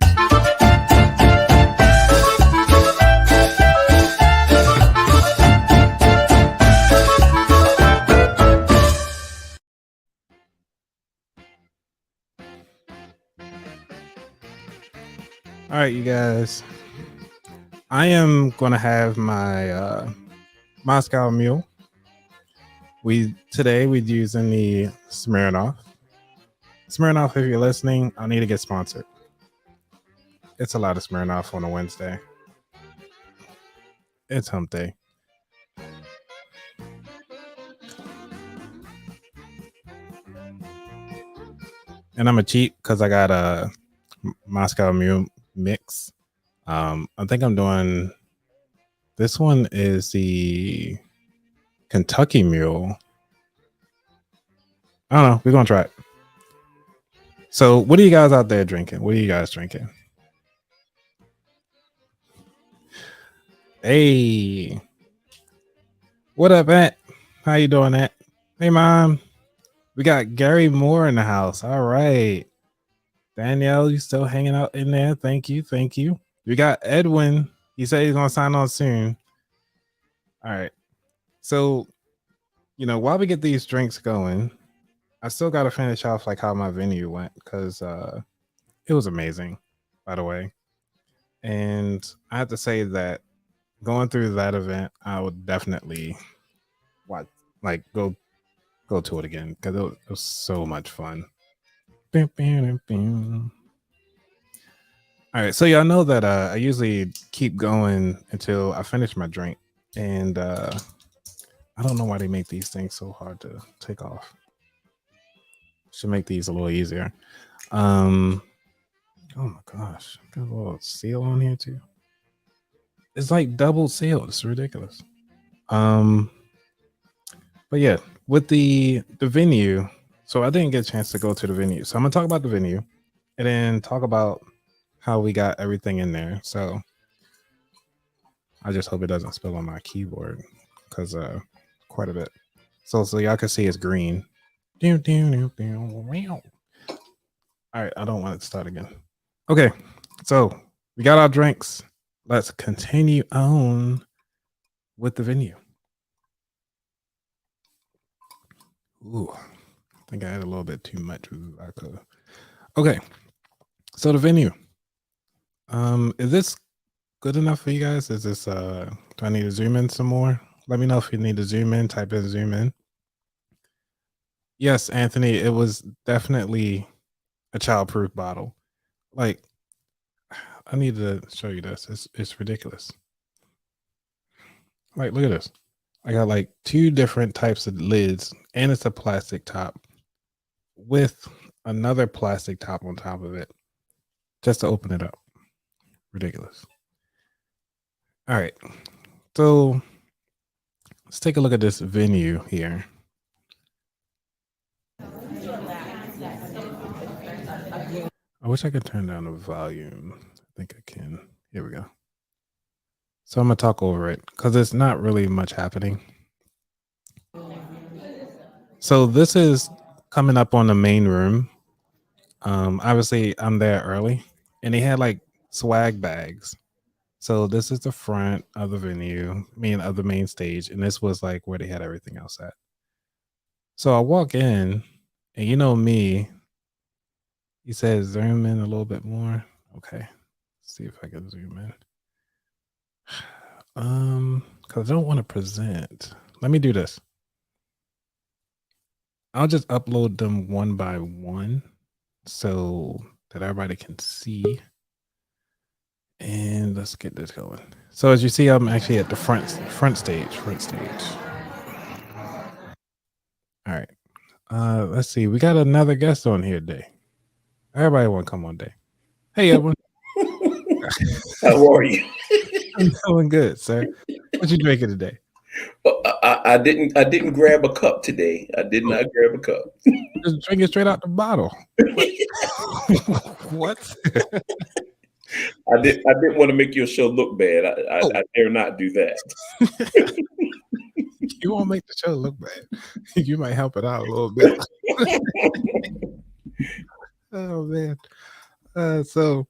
All right, you guys. I am gonna have my Moscow Mule. Today we're using the Smirnoff. Smirnoff, if you're listening, I need to get sponsored. It's a lot of Smirnoff on a Wednesday. It's hump day. And I'm a cheat because I got a Moscow Mule mix. I think I'm doing this one is the Kentucky Mule. I don't know. We're gonna try it. So, what are you guys out there drinking? What are you guys drinking? Hey, what up, Aunt? How you doing, Aunt? Hey, Mom. We got Gary Moore in the house. All right. Danielle, you still hanging out in there? Thank you. Thank you. We got Edwin. He said he's gonna sign on soon. All right. So, while we get these drinks going, I still gotta finish off like how my venue went because it was amazing, by the way. And I have to say that going through that event, I would definitely go to it again because it was so much fun. All right, so y'all know that I usually keep going until I finish my drink, and I don't know why they make these things so hard to take off. Should make these a little easier. Oh my gosh, got a little seal on here too. It's like double sealed. It's ridiculous. But yeah, with the venue, so I didn't get a chance to go to the venue. So I'm gonna talk about the venue and then talk about how we got everything in there. So I just hope it doesn't spill on my keyboard because quite a bit. So y'all can see it's green. All right, I don't want it to start again. Okay, so we got our drinks. Let's continue on with the venue. Ooh, I think I had a little bit too much vodka. Okay, so the venue. Is this good enough for you guys? Is this do I need to zoom in some more? Let me know if you need to zoom in, type in zoom in. Yes, Anthony, it was definitely a childproof bottle. Like, I need to show you this. It's ridiculous. Like, look at this. I got like two different types of lids, and it's a plastic top with another plastic top on top of it just to open it up. Ridiculous. All right. So let's take a look at this venue here. I wish I could turn down the volume. I think I can. Here we go. So I'm going to talk over it because it's not really much happening. So this is coming up on the main room. Obviously, I'm there early, and they had like swag bags. So this is the front of the venue, of the main stage, and this was like where they had everything else at. So I walk in, and you know me, he says zoom in a little bit more. Okay, let's see if I can zoom in. Because I don't want to present. Let me do this. I'll just upload them one by one so that everybody can see. And let's get this going. So as you see, I'm actually at the front stage. All right. Let's see. We got another guest on here today. Everybody want to come on day. Hey, Edwin. How are you? I'm doing good, sir. What you drinking today? I didn't grab a cup today. I did not grab a cup. Just drink it straight out the bottle. What? I didn't want to make your show look bad. I dare not do that. You won't make the show look bad. You might help it out a little bit. Oh man. So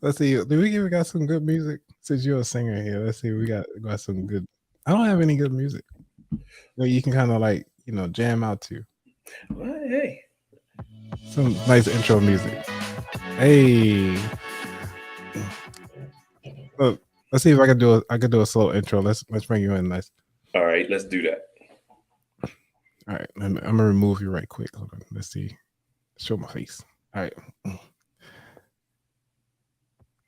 let's see. Do we got some good music? Since you're a singer here, let's see. We got some good. I don't have any good music. You can kind of like jam out to. Well, hey, some nice intro music. Hey. Look, let's see if I can do a slow intro. Let's bring you in nice. All right, let's do that. All right, I'm gonna remove you right quick. Hold on. Let's see. Show my face. All right.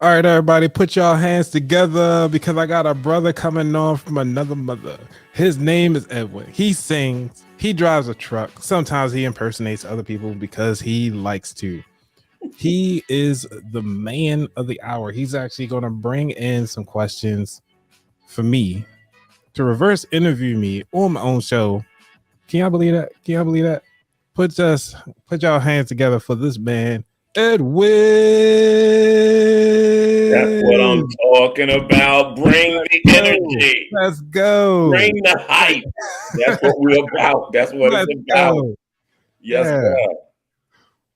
All right, everybody, put y'all hands together because I got a brother coming on from another mother. His name is Edwin. He sings. He drives a truck. Sometimes he impersonates other people because he likes to. He is the man of the hour. He's actually going to bring in some questions for me to reverse interview me on my own show. Can y'all believe that? Can y'all believe that? Put y'all hands together for this man, Edwin. That's what I'm talking about. Bring the energy. Let's go. Bring the hype. That's what we're about. That's what it's about. Go. Yes, sir.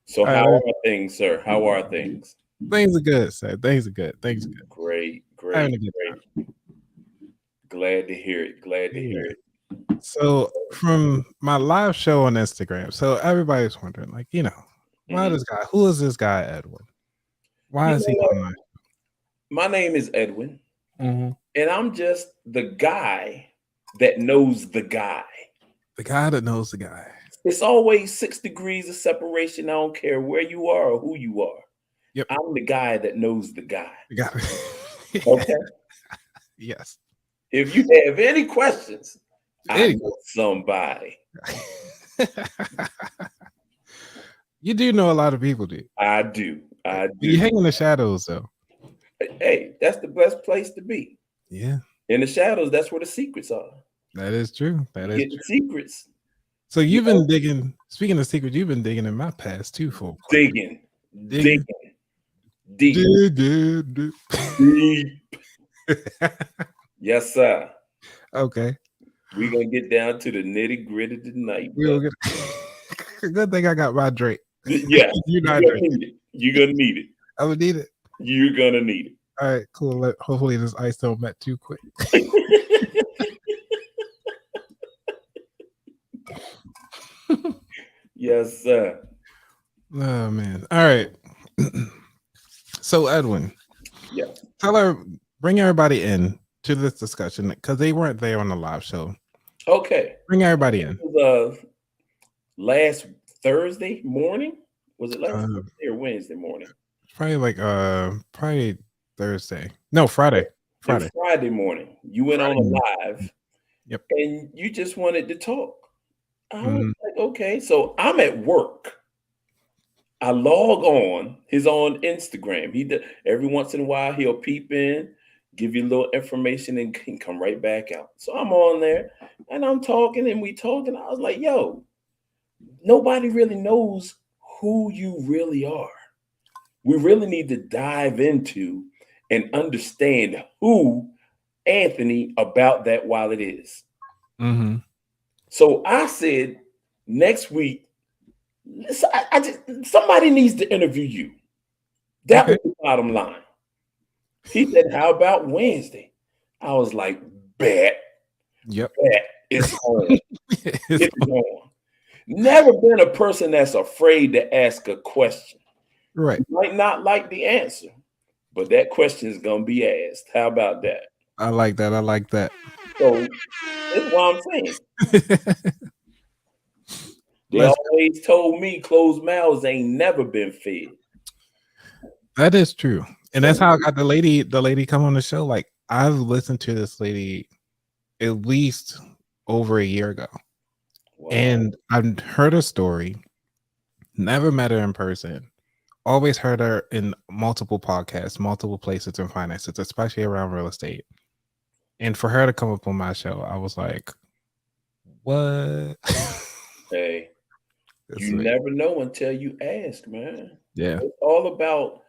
So how are things, sir? How are things? Things are good, sir. Things are good. Great. Glad to hear it. Glad to hear it. So from my live show on Instagram, so everybody's wondering, like, why this guy? Who is this guy, Edwin? Why is he on my show? My name is Edwin, and I'm just the guy that knows the guy. The guy that knows the guy. It's always 6 degrees of separation. I don't care where you are or who you are. Yep. I'm the guy that knows the guy. Okay. Yes. If you have any questions, I know somebody. You do know a lot of people, dude. I do. You hang in the shadows, though. Hey, that's the best place to be. Yeah. In the shadows, that's where the secrets are. That is true. That is true. The secrets. So you've been digging. Speaking of secrets, you've been digging in my past too, for digging deep. Yes, sir. Okay. We're gonna get down to the nitty gritty tonight. Good thing I got my drink. Yeah, you're gonna need it. You're gonna need it. I would need it. You're gonna need it. All right, cool. Hopefully this ice don't melt too quick. Yes, sir. Oh man. All right. So Edwin, yeah, bring everybody in to this discussion because they weren't there on the live show. Okay. Bring everybody in. It was last Thursday morning. Was it last Thursday or Wednesday morning? Probably probably Thursday. No, Friday. Friday morning. You went on a live. Yep. And you just wanted to talk. I was like, okay. So I'm at work. I log on. He's on Instagram. He did, every once in a while he'll peep in, give you a little information, and can come right back out. So I'm on there and I'm talking and we talking. I was like, yo, nobody really knows who you really are. We really need to dive into and understand who Anthony about that while it is. Mm-hmm. So I said, next week, somebody needs to interview you. That was the bottom line. He said, how about Wednesday? I was like, bet. Yep. Bet. It's on. It's on. Never been a person that's afraid to ask a question. Right. You might not like the answer, but that question is going to be asked. How about that? I like that. So that's what I'm saying. They always told me closed mouths ain't never been fed. That is true. And that's how I got the lady come on the show. Like, I've listened to this lady at least over a year ago. Wow. And I've heard her story, never met her in person, always heard her in multiple podcasts, multiple places in finances, especially around real estate. And for her to come up on my show, I was like, what? Hey, you never know until you ask, man. Yeah. It's all about,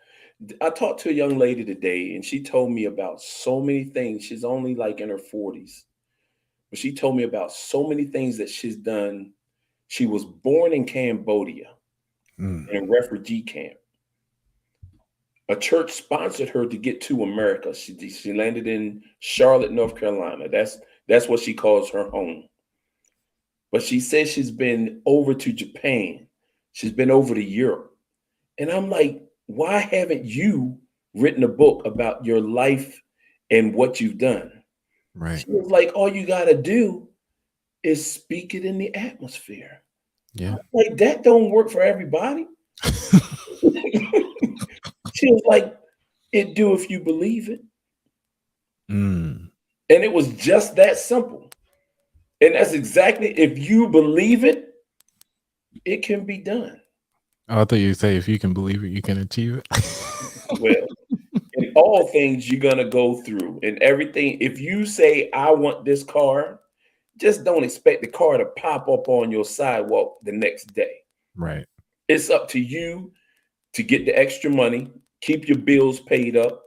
I talked to a young lady today and she told me about so many things. She's only like in her 40s. But she told me about so many things that she's done. She was born in Cambodia in a refugee camp. A church sponsored her to get to America. She landed in Charlotte, North Carolina. That's what she calls her home. But she says she's been over to Japan. She's been over to Europe. And I'm like, why haven't you written a book about your life and what you've done? Right. She was like, all you got to do is speak it in the atmosphere. Yeah. Like, that don't work for everybody. She was like, it do if you believe it. And it was just that simple. And that's exactly, if you believe it, it can be done. I thought you'd say, if you can believe it, you can achieve it. Well, in all things you're going to go through and everything. If you say, I want this car, just don't expect the car to pop up on your sidewalk the next day. Right. It's up to you to get the extra money, keep your bills paid up,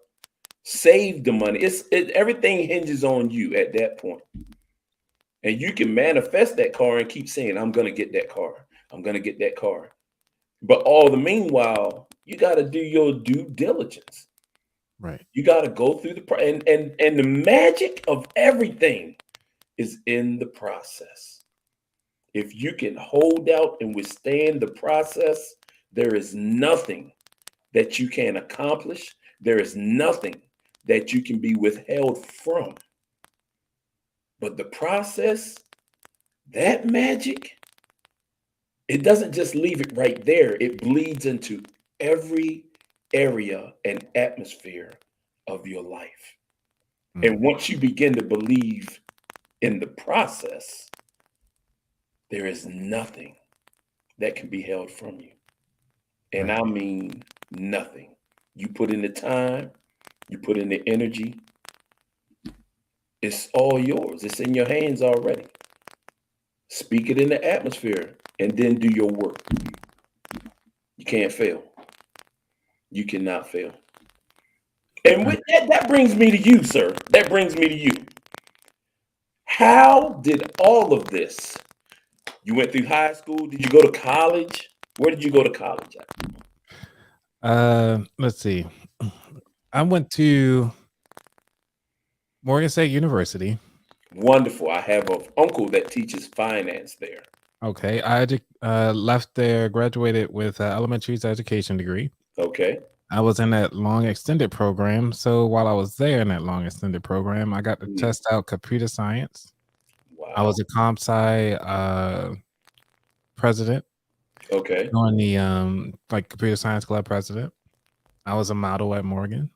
save the money. Everything hinges on you at that point. And you can manifest that car and keep saying, I'm going to get that car. I'm going to get that car. But all the meanwhile, you got to do your due diligence. Right. You got to go through and the magic of everything is in the process. If you can hold out and withstand the process, there is nothing that you can accomplish. There is nothing that you can be withheld from. But the process, that magic, it doesn't just leave it right there. It bleeds into every area and atmosphere of your life. And once you begin to believe in the process, there is nothing that can be held from you. And I mean nothing. You put in the time, you put in the energy, it's all yours. It's in your hands already. Speak it in the atmosphere and then do your work. You can't fail. You cannot fail. And with that brings me to you, sir. That brings me to you. How did all of this? You went through high school. Did you go to college? Where did you go to college at? Let's see. I went to Morgan State University. Wonderful. I have an uncle that teaches finance there. Okay. I left there, graduated with an elementary education degree. Okay. I was in that long extended program. So while I was there in that long extended program, I got to test out computer science. Wow. I was a comp sci president. Okay. On the like computer science club president. I was a model at Morgan.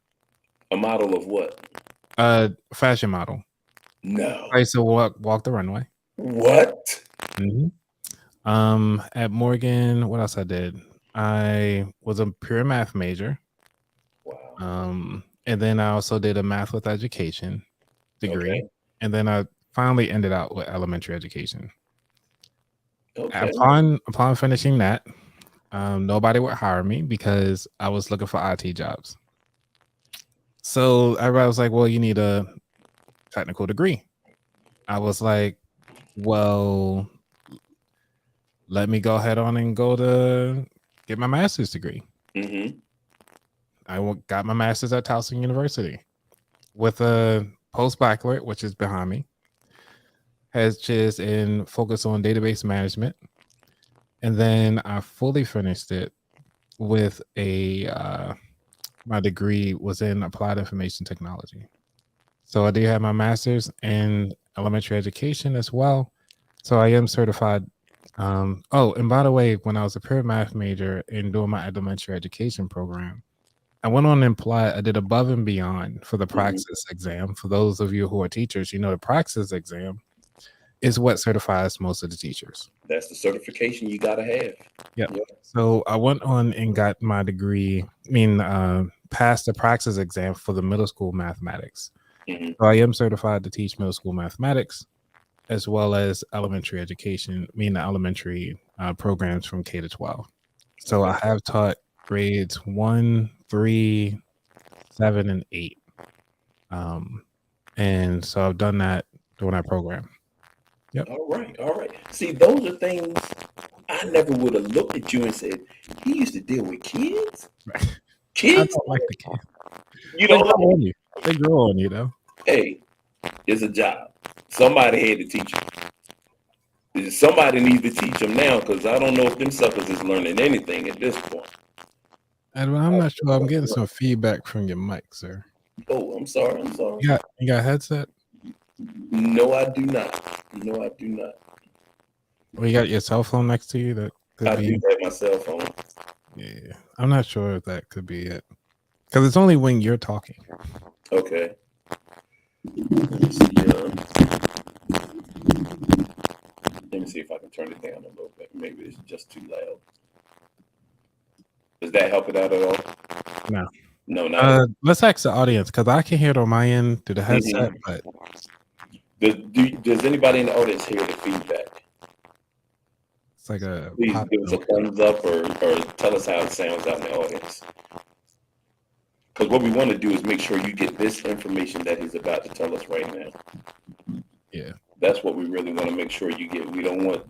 A model of what? Fashion model. No. I used to walk the runway. What? At Morgan, what else I did? I was a pure math major. Wow. And then I also did a math with education degree. Okay. And then I finally ended out with elementary education. Okay. Upon finishing that, nobody would hire me because I was looking for IT jobs. So everybody was like, well, you need a technical degree. I was like, well, let me go ahead on and go to get my master's degree. I got my master's at Towson University with a post-baccalaureate, which is behind me, has just in focus on database management. And then I fully finished it with my degree was in applied information technology. So I do have my master's in elementary education as well. So I am certified Oh, and by the way, when I was a pure math major and doing my elementary education program, I went on and applied. I did above and beyond for the praxis exam. For those of you who are teachers, the praxis exam is what certifies most of the teachers. That's the certification you got to have. Yep. So I went on and got my degree. Passed the praxis exam for the middle school mathematics. So I am certified to teach middle school mathematics, as well as elementary education, the elementary programs from K to 12. So I have taught grades 1, 3, 7, and 8. And so I've done that during that program. Yep. All right. See, those are things I never would have looked at you and said, he used to deal with kids? Kids? I don't like the kids. You don't grow on you. They grow on you, though. Hey, it's a job. Somebody had to teach them. Somebody needs to teach them now, because I don't know if them suckers is learning anything at this point. And I'm not sure. I'm getting some feedback from your mic, sir. Oh, I'm sorry. You got a headset? No, I do not. Well, you got your cell phone next to you? That could I be. do have my cell phone. Yeah, I'm not sure if that could be it, because it's only when you're talking. Okay. Let me see if I can turn it down a little bit. Maybe it's just too loud. Does that help it out at all? No, not. Let's ask the audience, because I can hear it on my end through the headset. But does anybody in the audience hear the feedback? It's like a. Please give us a thumbs up or tell us how it sounds out in the audience. Because what we want to do is make sure you get this information that he's about to tell us right now. Yeah. That's what we really want to make sure you get. We don't want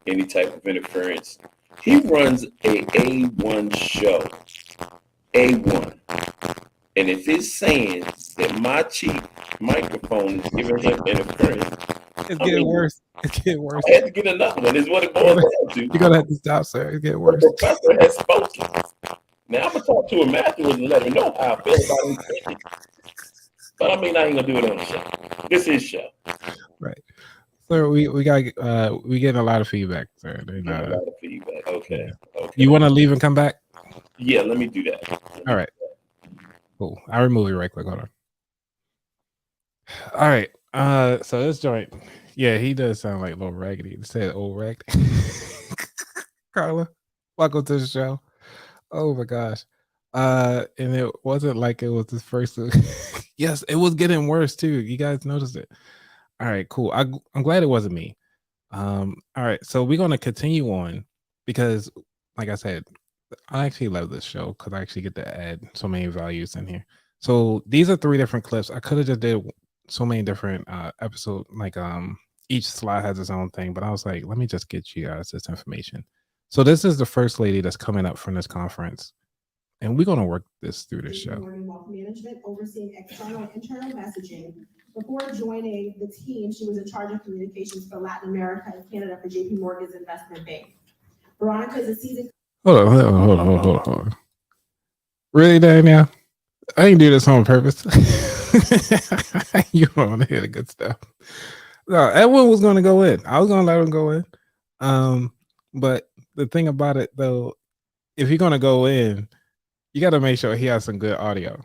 any type of interference. He runs a A1 show. A1. And if it's saying that my cheap microphone is giving him interference, it's getting worse. It's getting worse. I had to get another one. Is what it boils down to. You're gonna have to stop, sir. It's getting worse. The professor has spoken. Now I'm gonna talk to him afterwards and let him know how I feel about him speaking. But I ain't gonna do it on the show. This is show. Right. So we getting a lot of feedback, sir. A lot of feedback. Okay. You want to leave and come back? Yeah, let me do that. All right. Cool. I'll remove you right quick. Hold on. All right. So this joint, yeah, he does sound like a little raggedy. He said old raggedy. Carla, welcome to the show. Oh my gosh. And it wasn't like it was his first. Yes, it was getting worse too. You guys noticed it. All right, cool. I'm glad it wasn't me. All right, so we're gonna continue on, because, like I said, I actually love this show because I actually get to add so many values in here. So these are 3 different clips. I could have just did so many different episodes. Like each slide has its own thing, but I was like, let me just get you guys this information. So this is the first lady that's coming up from this conference, and we're gonna work this through this show. Wealth management, overseeing external and internal messaging. Before joining the team, she was in charge of communications for Latin America and Canada for JP Morgan's investment bank. Veronica is a seasoned. Hold on. Really, Danielle? I didn't do this on purpose. You don't want to hear the good stuff. No, everyone was going to go in. I was going to let him go in. But the thing about it, though, if you're going to go in, you got to make sure he has some good audio.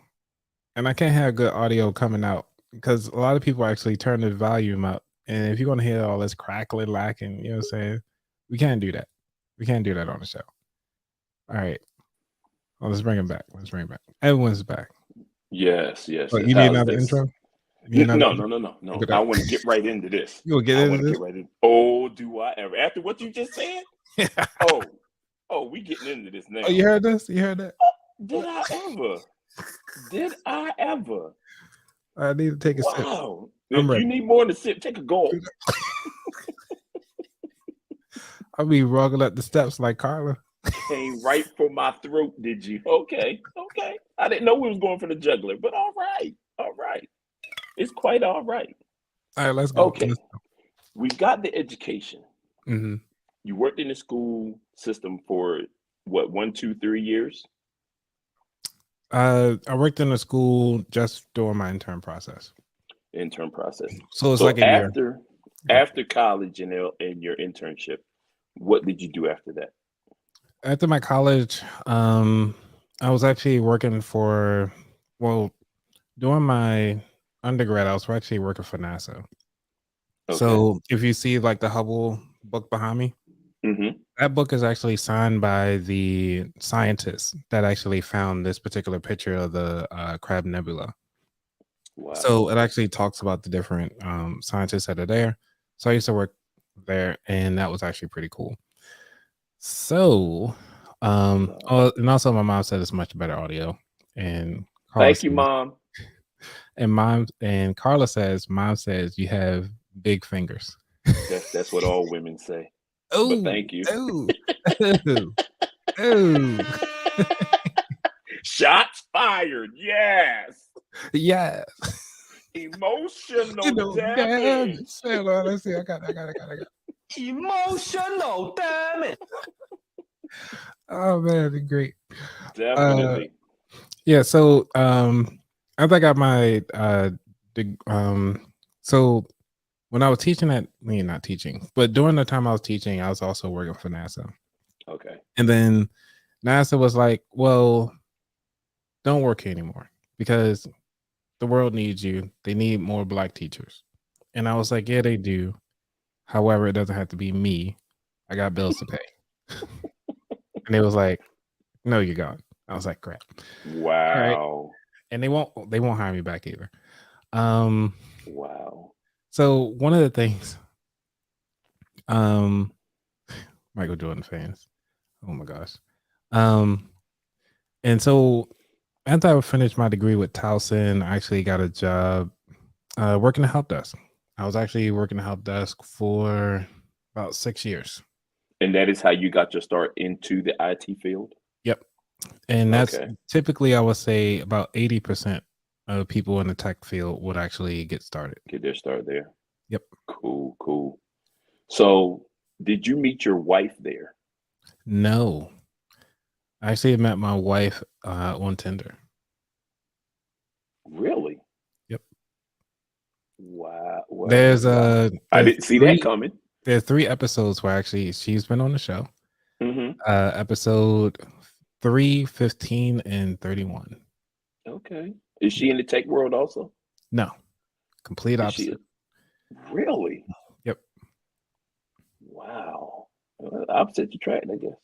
And I can't have good audio coming out, because a lot of people actually turn the volume up. And if you're going to hear all this crackling, lacking, you know what I'm saying? We can't do that. We can't do that on the show. All right. Well, let's bring him back. Everyone's back. Yes. Oh, you need another intro? No. I want to get right into this. You want to get into this? Get right in. Oh, do I ever? After what you just said? Oh, we getting into this now. Oh, you heard this? You heard that? Did I ever? I need to take a sip. Wow. If you need more than a sip, take a gulp. I'll be rugging up the steps like Carla. Came right for my throat, did you? Okay. I didn't know we was going for the juggler, but all right. It's quite all right. All right, let's go. Okay. We've got the education. Mm-hmm. You worked in the school system for what, 1, 2, 3 years? I worked in the school just during my intern process. So it's like a year. After college and your internship, What did you do after that? After my college, I was actually working for, well, during my undergrad, I was actually working for NASA. Okay. So if you see like the Hubble book behind me, that book is actually signed by the scientists that actually found this particular picture of the Crab Nebula. Wow. So it actually talks about the different scientists that are there. So I used to work there, and that was actually pretty cool. So, oh, and also my mom said it's much better audio. And Carla Thank you, says- Mom. And Carla says, Mom says you have big fingers. That's what all women say. Oh, But thank you. Oh. Shots fired. Yes. Yeah. Emotional damage. Hold on, let's see. I got it. Emotional damage. Oh man, that'd be great. Definitely. Yeah, so after I got my so when I was teaching not teaching, but during the time I was teaching, I was also working for NASA. Okay. And then NASA was like, well, don't work here anymore because the world needs you. They need more Black teachers. And I was like, yeah, they do. However, it doesn't have to be me. I got bills to pay. And it was like, no, you're gone. I was like, crap. Wow. Right. And they won't hire me back either. Wow. So one of the things, Michael Jordan fans. Oh my gosh. And so after I finished my degree with Towson, I actually got a job working the help desk. I was actually working the help desk for about 6 years. And that is how you got your start into the IT field? Yep. And that's typically, I would say, about 80% of people in the tech field would actually get their start there. Yep. Cool. So did you meet your wife there? No. I actually met my wife on Tinder. Really? Yep. Wow. I didn't see that coming. There's 3 episodes where actually she's been on the show. Episode 3, 15, and 31. Okay. Is she in the tech world also? No. Complete opposite. Really? Yep. Wow. Opposite attract, I guess.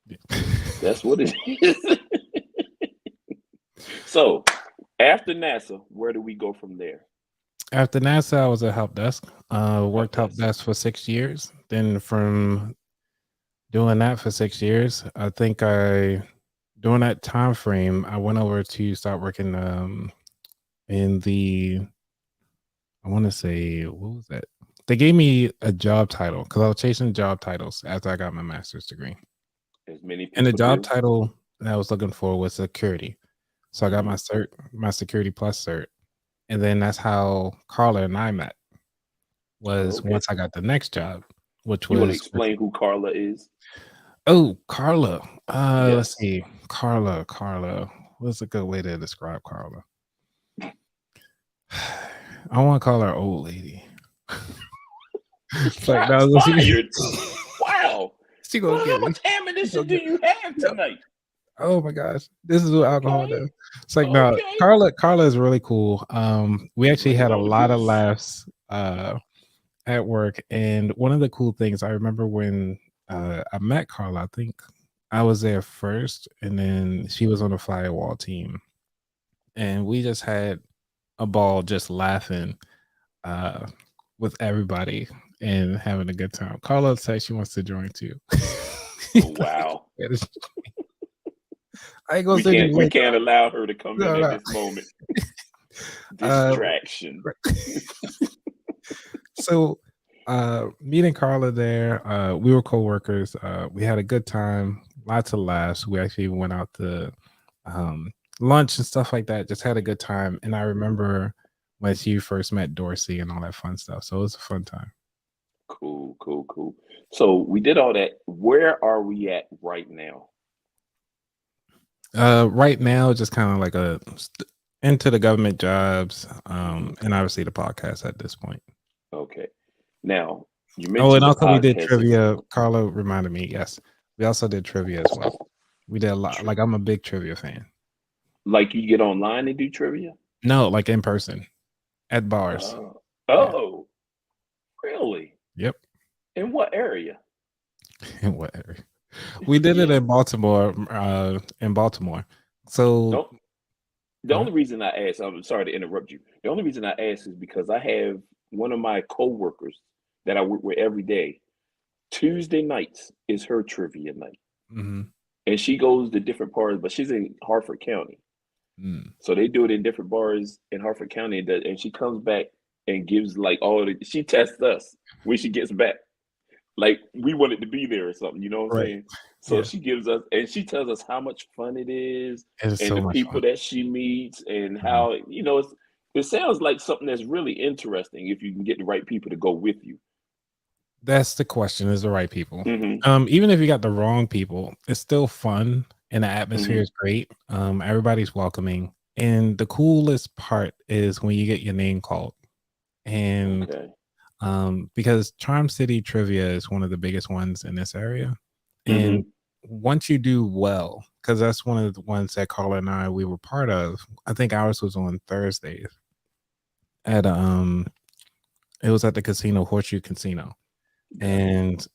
Yeah. That's what it is. So after NASA, where do we go from there? After NASA, I was at help desk. Worked help desk for 6 years. Then from doing that for 6 years, I think during that time frame, I went over to start working in the, I want to say, what was that? They gave me a job title because I was chasing job titles after I got my master's degree. As many people and the job title that I was looking for was security. So I got my cert, my Security Plus cert. And then that's how Carla and I met. Was once I got the next job, which was. You want to explain who Carla is? Oh, Carla. Let's see. Carla. What's a good way to describe Carla? I want to call her old lady. Like, wow. She gonna how much ammunition do you have tonight? Oh my gosh, this is what alcohol does. It's like no, Carla is really cool. We actually had a lot of laughs at work, and one of the cool things I remember when I met Carla, I think I was there first, and then she was on the firewall team, and we just had a ball just laughing with everybody and having a good time. Carla said she wants to join too. Wow. We can't allow her to come in at this moment. Distraction. So meeting Carla there, we were co-workers. We had a good time, lots of laughs. We actually went out to lunch and stuff like that, just had a good time. And I remember when she first met Dorsey and all that fun stuff. So it was a fun time. Cool. So we did all that. Where are we at right now? Right now, just kind of like into the government jobs, and obviously the podcast at this point. Okay. Now, You Oh, mentioned and the also we did podcast. trivia. Carlo reminded me. Yes, we also did trivia as well. We did a lot. Like I'm a big trivia fan. Like you get online and do trivia? No, like in person at bars. Oh, Yeah. oh, really? Yep. In what area? In what area? We did it Yeah. in Baltimore. In Baltimore. So Don't. The only reason I asked, I'm sorry to interrupt you. The only reason I asked is because I have one of my coworkers that I work with every day. Tuesday nights is her trivia night, mhm. and she goes to different bars, but she's in Harford County, Mm. so they do it in different bars in Harford County. And she comes back and gives like all the. She tests us when she gets back, like we wanted to be there or something. You know what I'm Right. saying? So Yeah. she gives us, and she tells us how much fun it is, It is and so the much people fun. that she meets, and Mhm. how it sounds like something that's really interesting if you can get the right people to go with you. That's the question: is the right people. Mm-hmm. Even if you got the wrong people, it's still fun, and the atmosphere Mm-hmm. is great. Everybody's welcoming, and the coolest part is when you get your name called. And Okay. because Charm City Trivia is one of the biggest ones in this area, and Mm-hmm. once you do well, because that's one of the ones that Carla and we were part of. I think ours was on Thursdays at it was at the casino, Horseshoe Casino. Gotcha. And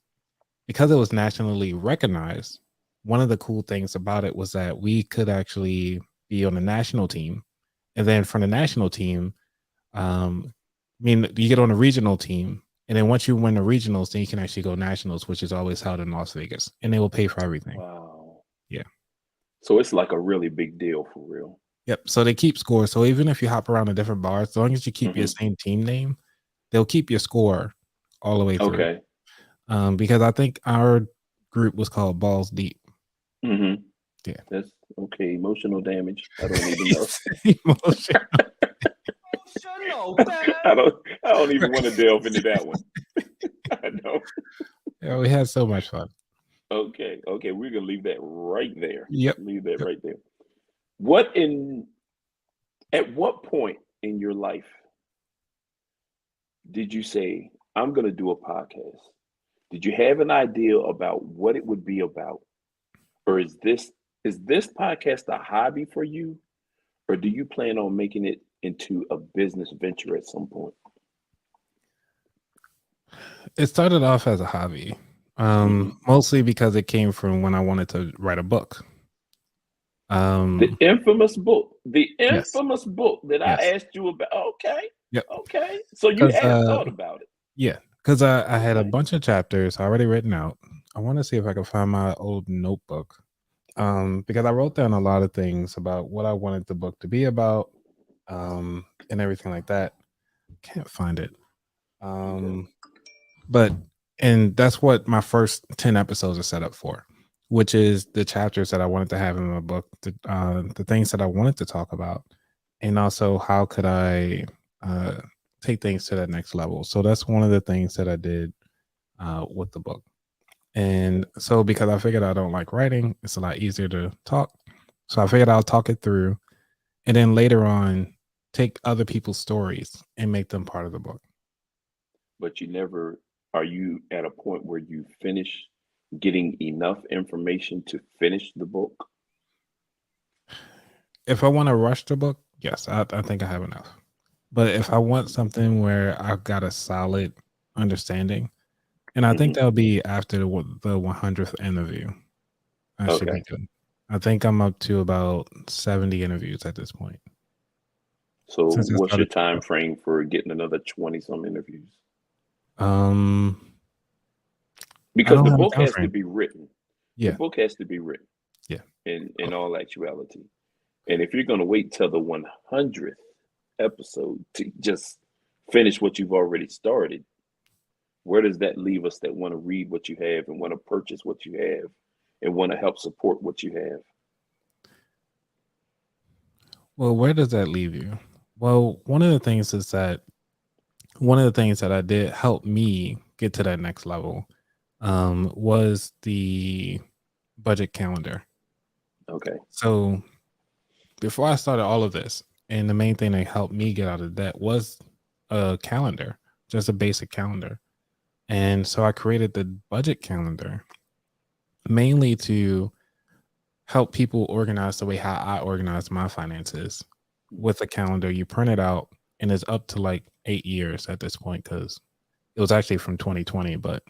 because it was nationally recognized, one of the cool things about it was that we could actually be on the national team. And then from the national team, you get on a regional team. And then once you win the regionals, then you can actually go nationals, which is always held in Las Vegas. And they will pay for everything. Wow. Yeah. So it's like a really big deal for real. Yep. So they keep score. So even if you hop around to different bars, as long as you keep your same team name, they'll keep your score all the way through. Okay. Because I think our group was called Balls Deep. Mm-hmm. Yeah. That's okay. Emotional damage. I don't even know. Emotion. Emotional damage. I don't even want to delve into that one. I know. Yeah, we had so much fun. Okay. Okay. We're gonna leave that right there. Yep. Leave that right there. At what point in your life did you say, I'm gonna do a podcast? Did you have an idea about what it would be about? Or is this podcast a hobby for you? Or do you plan on making it into a business venture at some point? It started off as a hobby, mostly because it came from when I wanted to write a book. The infamous book Yes. that I Yes. asked you about. Okay. Yep. Okay. So you have thought about it. Yeah, because I had a Okay. bunch of chapters already written out. I want to see if I can find my old notebook. Because I wrote down a lot of things about what I wanted the book to be about, and everything like that. Can't find it. Okay. And that's what my first 10 episodes are set up for, which is the chapters that I wanted to have in my book, the things that I wanted to talk about, and also how could I take things to that next level. So that's one of the things that I did with the book. And so because I figured I don't like writing, it's a lot easier to talk. So I figured I'll talk it through, and then later on take other people's stories and make them part of the book. But are you at a point where you finish getting enough information to finish the book? If I want to rush the book, yes, I think I have enough. But if I want something where I've got a solid understanding, and I think that'll be after the 100th interview, I should be good. I think I'm up to about 70 interviews at this point. So what's your time frame for getting another 20 some interviews? Because the book has to be written. Yeah. The book has to be written. Yeah. In all actuality. And if you're going to wait till the 100th episode to just finish what you've already started, where does that leave us that want to read what you have and want to purchase what you have and want to help support what you have? Well, where does that leave you? Well, one of the things that I did help me get to that next level was the budget calendar. Okay. So before I started all of this, and the main thing that helped me get out of debt was a calendar, just a basic calendar. And so I created the budget calendar mainly to help people organize the way how I organize my finances. With a calendar, you print it out, and it's up to like 8 years at this point because it was actually from 2020, but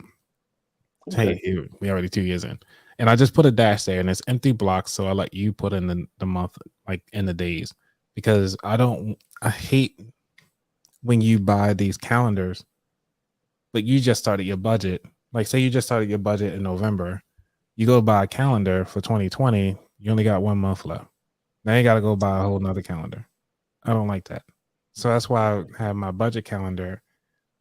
hey, we already 2 years in. And I just put a dash there, and it's empty blocks, so I let you put in the month, like in the days, because I hate when you buy these calendars, but you just started your budget. Like, say you just started your budget in November, you go buy a calendar for 2020, you only got 1 month left. Now you got to go buy a whole nother calendar. I don't like that. So that's why I have my budget calendar,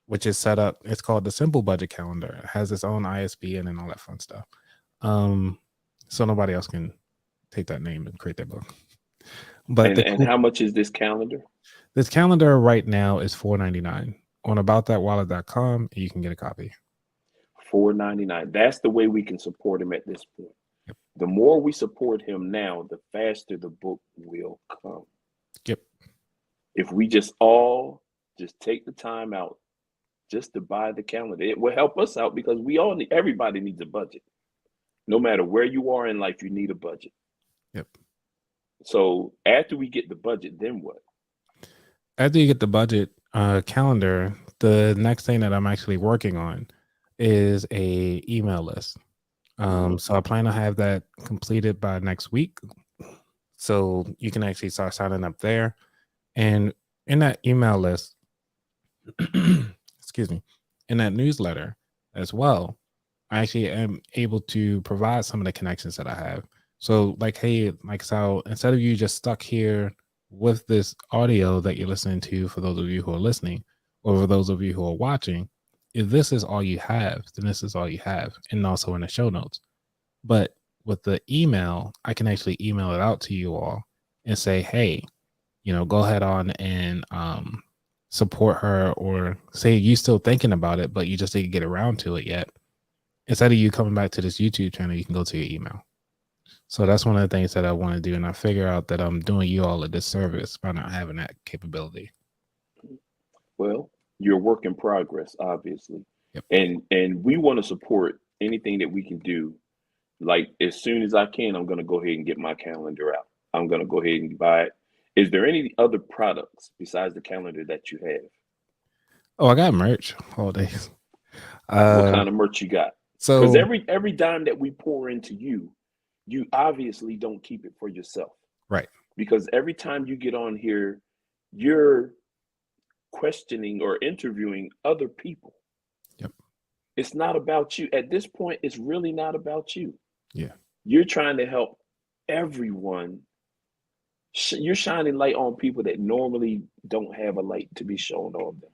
which is set up. It's called the Simple Budget Calendar. It has its own ISBN and all that fun stuff. So nobody else can take that name and create that book. But and how much is this calendar? This calendar right now is $4.99 on aboutthatwallet.com. You can get a copy. $4.99. That's the way we can support him at this point. Yep. The more we support him now, the faster the book will come. Yep. If we just all take the time out just to buy the calendar, it will help us out because everybody needs a budget. No matter where you are in life, you need a budget. Yep. So after we get the budget, then what? After you get the budget calendar, the next thing that I'm actually working on is a email list. So I plan to have that completed by next week. So you can actually start signing up there. And in that email list, excuse me, in that newsletter as well, I actually am able to provide some of the connections that I have. So like, hey, like, so instead of you just stuck here with this audio that you're listening to, for those of you who are listening, or for those of you who are watching, if this is all you have, then this is all you have, and also in the show notes. But with the email, I can actually email it out to you all and say, hey, go ahead on and support her, or say you still thinking about it, but you just didn't get around to it yet. Instead of you coming back to this YouTube channel, you can go to your email. So that's one of the things that I want to do. And I figure out that I'm doing you all a disservice by not having that capability. Well, you're a work in progress, obviously. Yep. And we want to support anything that we can do. Like, as soon as I can, I'm going to go ahead and get my calendar out. I'm going to go ahead and buy it. Is there any other products besides the calendar that you have? Oh, I got merch all days. What kind of merch you got? So because every dime that we pour into you, you obviously don't keep it for yourself. Right. Because every time you get on here, you're questioning or interviewing other people. Yep. It's not about you. At this point, it's really not about you. Yeah. You're trying to help everyone. You're shining light on people that normally don't have a light to be shown on them.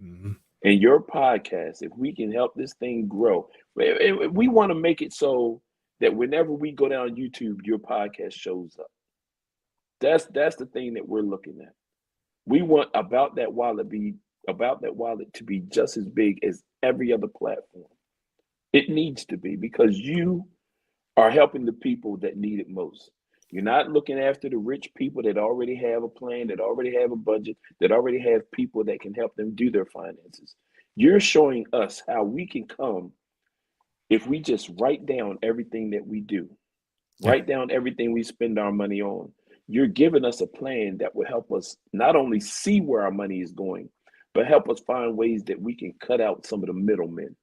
Mm-hmm. And your podcast, if we can help this thing grow, we want to make it so that whenever we go down YouTube, your podcast shows up. That's the thing that we're looking at. We want About That Wallet to be just as big as every other platform. It needs to be, because you are helping the people that need it most. You're not looking after the rich people that already have a plan, that already have a budget, that already have people that can help them do their finances. You're showing us how we can come if we just write down everything that we do, write down everything we spend our money on. You're giving us a plan that will help us not only see where our money is going, but help us find ways that we can cut out some of the middlemen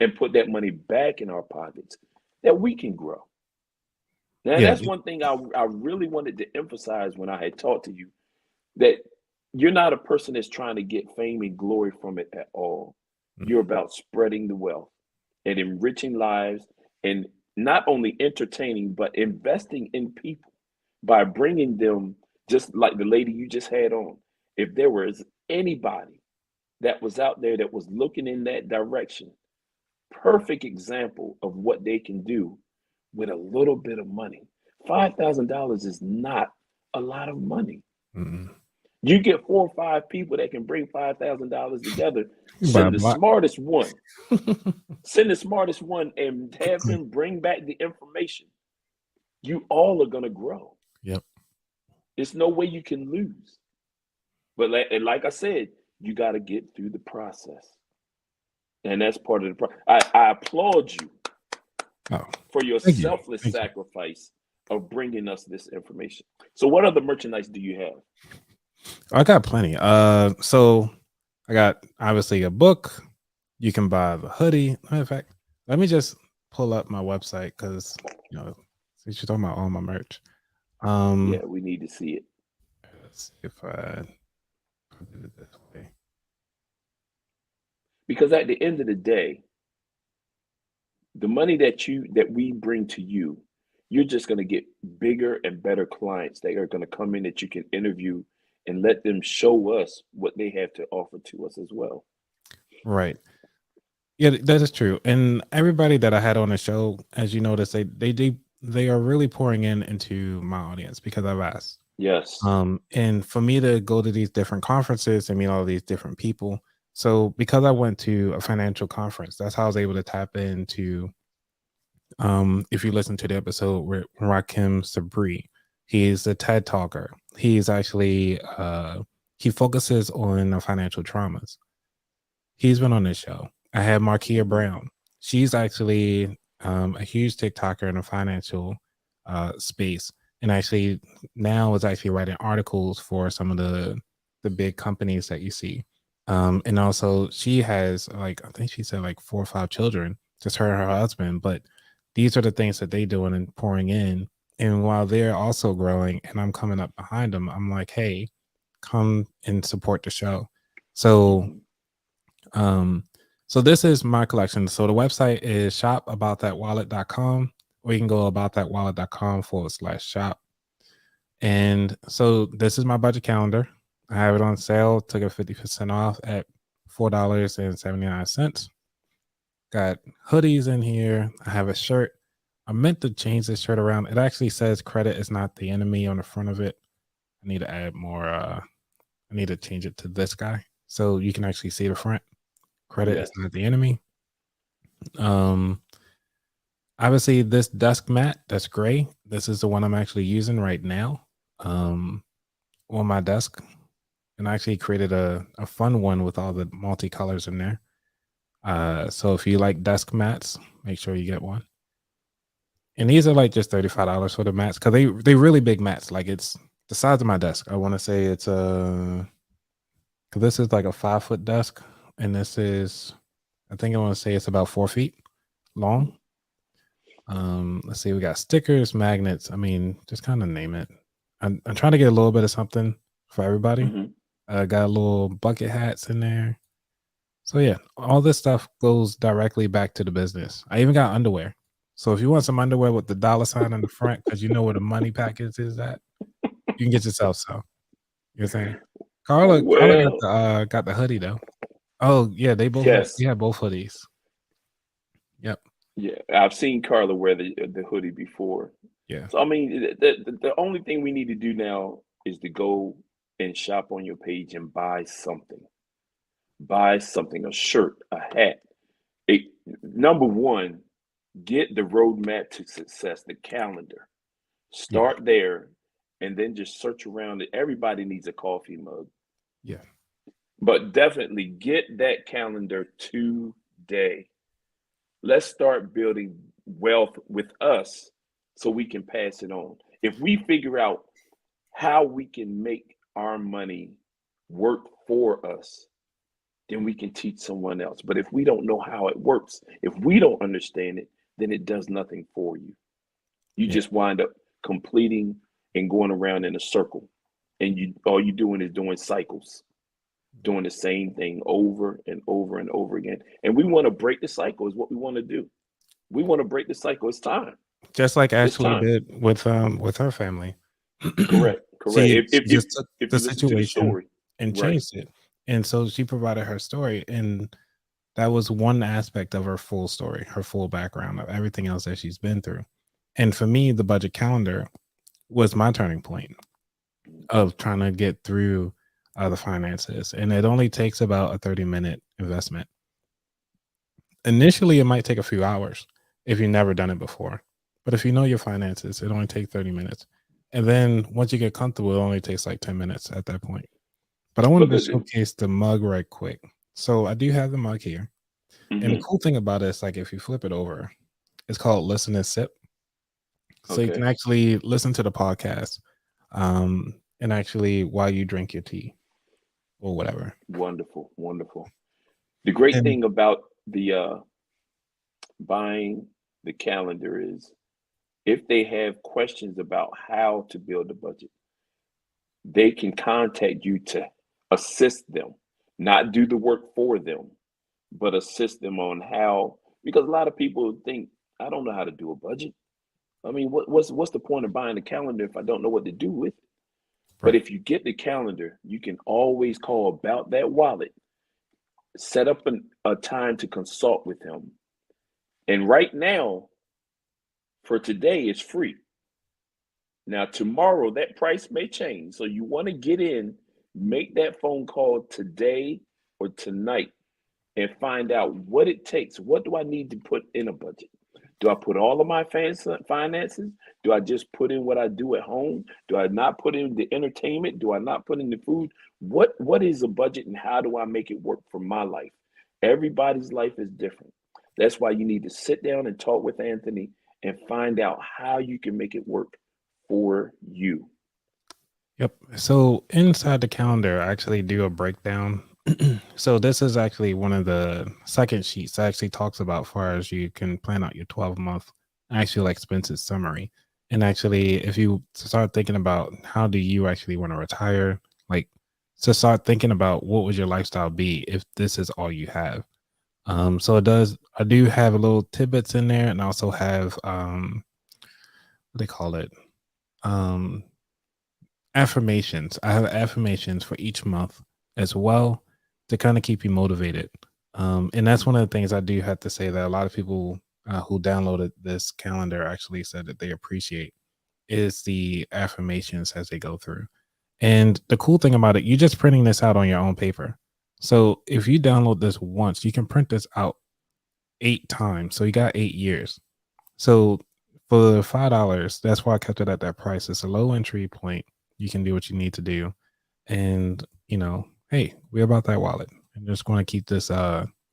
and put that money back in our pockets, that we can grow. Now, that's one thing I really wanted to emphasize when I had talked to you, that you're not a person that's trying to get fame and glory from it at all. Mm-hmm. You're about spreading the wealth and enriching lives, and not only entertaining, but investing in people by bringing them, just like the lady you just had on. If there was anybody that was out there that was looking in that direction, perfect example of what they can do with a little bit of money. $5,000 is not a lot of money. Mm-hmm. You get 4 or 5 people that can bring $5,000 together. Send the smartest one. Send the smartest one and have him bring back the information. You all are going to grow. Yep. There's no way you can lose. But like I said, you got to get through the process. And that's part of the problem. I applaud you Oh, for your thank you. selfless Thank you. sacrifice of bringing us this information. So what other merchandise do you have? I got plenty. So I got obviously a book. You can buy the hoodie. Matter of fact, let me just pull up my website because since you're talking about all my merch. Yeah, we need to see it. Let's see if I did it this way. Because at the end of the day, the money that we bring to you, you're just going to get bigger and better clients that are going to come in that you can interview and let them show us what they have to offer to us as well. Right. Yeah, that is true. And everybody that I had on the show, as you notice, they are really pouring into my audience because I've asked. Yes. And for me to go to these different conferences and meet all these different people. So because I went to a financial conference, that's how I was able to tap into if you listen to the episode with Rakim Sabri, he's a TED talker. He's actually he focuses on financial traumas. He's been on this show. I had Markia Brown. She's actually a huge TikToker in the financial space, and actually now is actually writing articles for some of the big companies that you see. And also she has I think she said 4 or 5 children, just her and her husband. But these are the things that they doing and pouring in. And while they're also growing and I'm coming up behind them, I'm like, hey, come and support the show. So so this is my collection. So the website is shopaboutthatwallet.com, or you can go aboutthatwallet.com/shop. And so this is my budget calendar. I have it on sale, took it 50% off at $4.79. Got hoodies in here. I have a shirt. I meant to change this shirt around. It actually says credit is not the enemy on the front of it. I need to add more. I need to change it to this guy so you can actually see the front. Credit is not the enemy. Obviously this desk mat that's gray. This is the one I'm actually using right now on my desk. And I actually created a fun one with all the multicolors in there. So if you like desk mats, make sure you get one. And these are just $35 for the mats because they really big mats. It's the size of my desk. I want to say it's because this is a 5-foot desk, and this is, I think I want to say it's about 4 feet long. Let's see, we got stickers, magnets. I mean, just kind of name it. I'm trying to get a little bit of something for everybody. Got a little bucket hats in there. So yeah, all this stuff goes directly back to the business. I even got underwear. So if you want some underwear with the $ on the front, because you know where the money package is at, you can get yourself some. You're saying Carla got the hoodie though. Oh yeah, they both have both hoodies. Yep. Yeah, I've seen Carla wear the hoodie before. Yeah. So I mean, the only thing we need to do now is to go and shop on your page and buy something. Buy something, a shirt, a hat. Number one, get the roadmap to success, the calendar. Start there, and then just search around it. Everybody needs a coffee mug. Yeah. But definitely get that calendar today. Let's start building wealth with us so we can pass it on. If we figure out how we can make our money work for us, then we can teach someone else. But if we don't know how it works, if we don't understand it, then it does nothing for you. You just wind up completing and going around in a circle. And all you're doing is doing cycles, doing the same thing over and over and over again. And we want to break the cycle is what we want to do. We want to break the cycle. It's time. Just like Ashley did with her family. Correct. She if just you took the listen to the situation story and changed it. And so she provided her story, and that was one aspect of her full story, her full background of everything else that she's been through. And for me, the budget calendar was my turning point of trying to get through the finances. And it only takes about a 30-minute investment. Initially, it might take a few hours if you've never done it before. But if you know your finances, it only takes 30 minutes. And then once you get comfortable, it only takes 10 minutes at that point. But I wanted to showcase the mug right quick. So I do have the mug here. And the cool thing about it is, like, if you flip it over, it's called Listen and Sip. So you can Okay. actually listen to the podcast, and actually while you drink your tea or whatever. Wonderful, wonderful. The great And thing about the buying the calendar is if they have questions about how to build a budget, they can contact you to assist them, not do the work for them, but assist them on how, because a lot of people think, I don't know how to do a budget. I mean, what's the point of buying a calendar if I don't know what to do with it? But right, if you get the calendar, you can always call about that wallet, set up a time to consult with him. And right now, for today, it's free. Now, tomorrow, that price may change. So you want to get in, make that phone call today or tonight and find out what it takes. What do I need to put in a budget? Do I put all of my finances? Do I just put in what I do at home? Do I not put in the entertainment? Do I not put in the food? What is a budget and how do I make it work for my life? Everybody's life is different. That's why you need to sit down and talk with Anthony and find out how you can make it work for you. yep. So inside the calendar, I actually do a breakdown. So this is actually one of the second sheets that actually talks about far as you can plan out your 12-month actual expenses summary. And actually, if you start thinking about how do you actually want to retire, like, to start thinking about what would your lifestyle be if this is all you have. So I do have a little tidbits in there, and I also have what they call it, um affirmations. I have affirmations for each month as well to kind of keep you motivated. And that's one of the things I do have to say that a lot of people who downloaded this calendar actually said that they appreciate is the affirmations as they go through. And the cool thing about it, you're just printing this out on your own paper. So if you download this once, you can print this out 8 times. So you got 8 years. So for $5, that's why I kept it at that price. It's a low entry point. You can do what you need to do. And, hey, we're about that wallet. I'm just going to keep this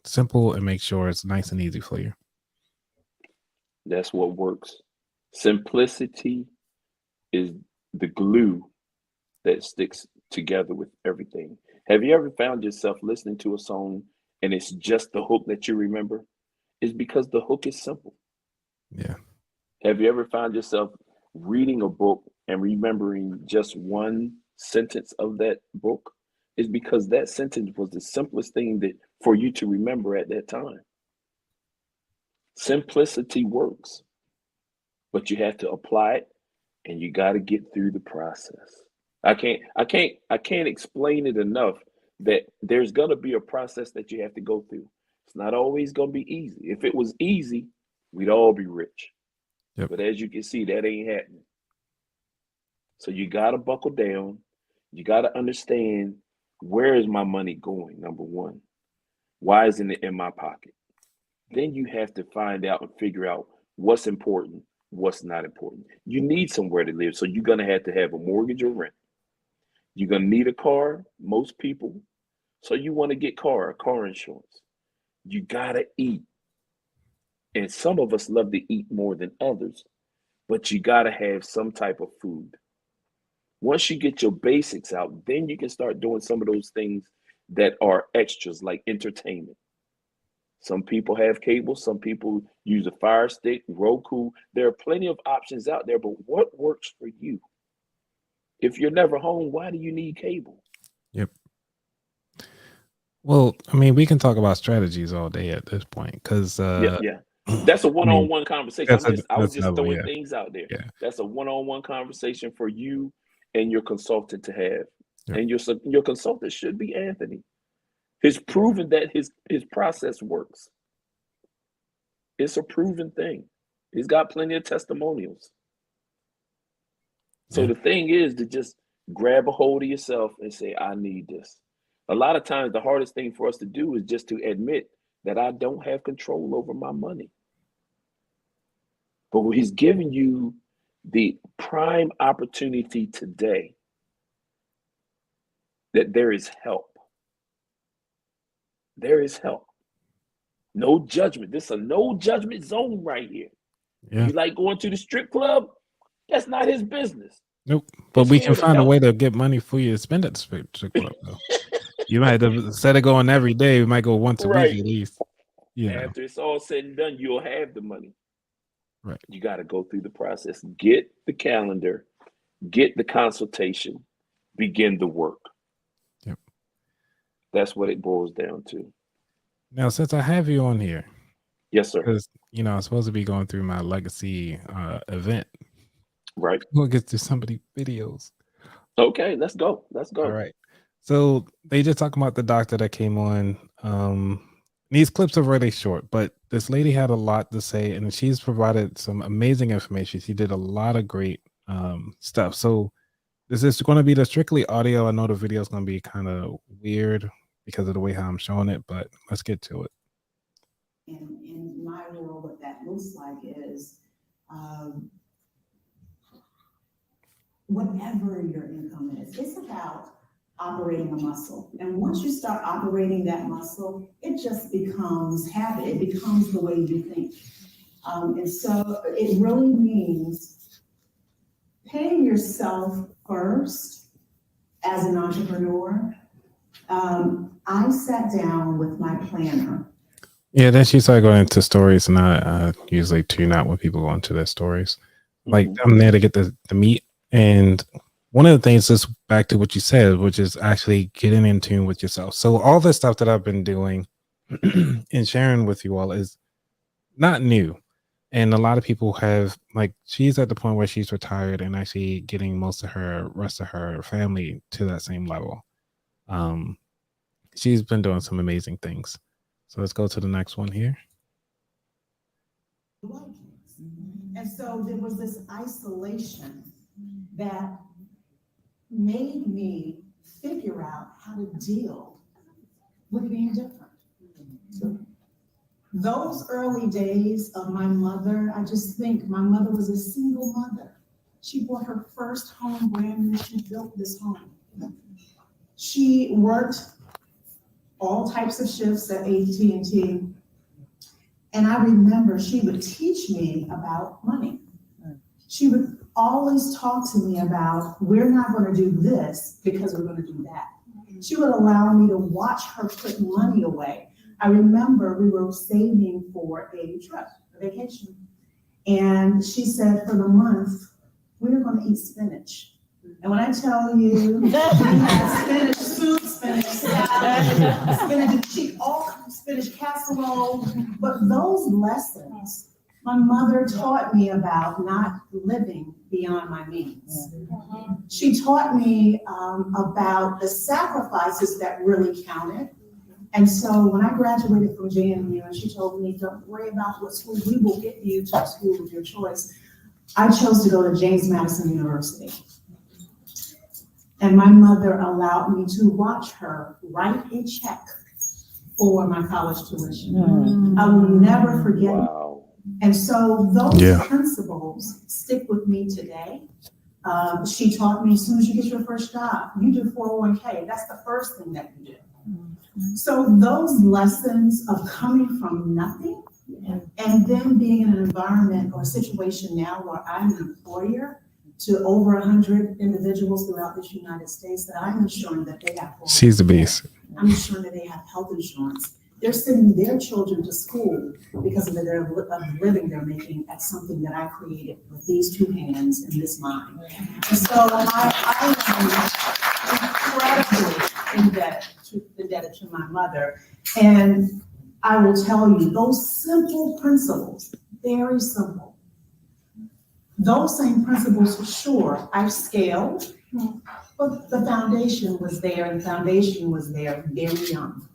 simple and make sure it's nice and easy for you. That's what works. Simplicity is the glue that sticks together with everything. Have you ever found yourself listening to a song and it's just the hook that you remember? It's because the hook is simple. Yeah. Have you ever found yourself reading a book and remembering just one sentence of that book? It's because that sentence was the simplest thing that for you to remember at that time. Simplicity works, but you have to apply it and you got to get through the process. I can't explain it enough that there's going to be a process that you have to go through. It's not always going to be easy. If it was easy, we'd all be rich. Yep. But as you can see, that ain't happening. So you got to buckle down. You got to understand, where is my money going? Number one, why isn't it in my pocket? Then you have to find out and figure out what's important, what's not important. You need somewhere to live. So you're going to have a mortgage or rent. You're going to need a car, most people. So you want to get car insurance. You got to eat. And some of us love to eat more than others, but you got to have some type of food. Once you get your basics out, then you can start doing some of those things that are extras, like entertainment. Some people have cable, some people use a Fire Stick, Roku. There are plenty of options out there, but what works for you? If you're never home, why do you need cable? Yep. Well, I mean, we can talk about strategies all day at this point because Yeah. That's a I mean, one-on-one conversation. I was that's just another one. throwing Yeah. things out there. Yeah. That's a one-on-one conversation for you and your consultant to have. Yep. And your consultant should be Anthony. He's proven that his process works. It's a proven thing. He's got plenty of testimonials. So Yeah. the thing is to just grab a hold of yourself and say, I need this. A lot of times the hardest thing for us to do is just to admit that I don't have control over my money. But he's giving you the prime opportunity today that there is help. There is help. No judgment. This is a no judgment zone right here. Yeah. You like going to the strip club? That's not his business. Nope. But He's we here can to find a help. way to get money for you to spend at the strip club, though. You might have, instead of going every day, we might go once a week Right. at least. You know. After it's all said and done, you'll have the money. Right. You got to go through the process. Get the calendar, get the consultation, begin the work. Yep. That's what it boils down to. Now, since I have you on here, Yes, sir. because I'm supposed to be going through my legacy event. Right. We'll get to somebody videos. Okay, let's go. Let's go. All right. So they just talking about the doctor that came on. These clips are really short, but this lady had a lot to say, and she's provided some amazing information. She did a lot of great stuff. So this is going to be the strictly audio. I know the video is going to be kind of weird because of the way how I'm showing it, but let's get to it. In my world, what that looks like is whatever your income is, it's about operating a muscle. And once you start operating that muscle, it just becomes habit. It becomes the way you think. And so it really means paying yourself first as an entrepreneur. I sat down with my planner. Yeah, then she started going into stories, and I usually tune out when people go into their stories. Like, I'm there to get the meat. And one of the things is back to what you said, which is actually getting in tune with yourself. So all this stuff that I've been doing and sharing with you all is not new. And a lot of people have, like, she's at the point where she's retired and actually getting most of her rest of her family to that same level. She's been doing some amazing things. So let's go to the next one here. And so there was this isolation that made me figure out how to deal with being different. Those early days of my mother, I just think my mother was a single mother. She bought her first home brand new. She built this home. She worked all types of shifts at AT&T. And I remember she would teach me about money. She would always talk to me about, we're not going to do this because we're going to do that. She would allow me to watch her put money away. I remember we were saving for a trip, a vacation. And she said for the month, we're going to eat spinach. And when I tell you, we had spinach soup, spinach salad, spinach and cheese, all spinach casserole. But those lessons, my mother taught me about not living beyond my means. She taught me about the sacrifices that really counted. And so when I graduated from JMU and she told me, don't worry about what school, we will get you to a school of your choice, I chose to go to James Madison University. And my mother allowed me to watch her write a check for my college tuition. I will never forget. Wow. And so those principles stick with me today. She taught me as soon as you get your first job, you do 401k. That's the first thing that you do. So those lessons of coming from nothing and then being in an environment or a situation now where I'm an employer to over 100 individuals throughout this United States, that I'm ensuring that they have. She's the beast. I'm ensuring that they have health insurance. They're sending their children to school because of the living they're making at something that I created with these two hands and this mind. And so I am incredibly indebted to my mother. And I will tell you, those simple principles, very simple. Those same principles, for sure, I've scaled, but the foundation was there, and the foundation was there very young.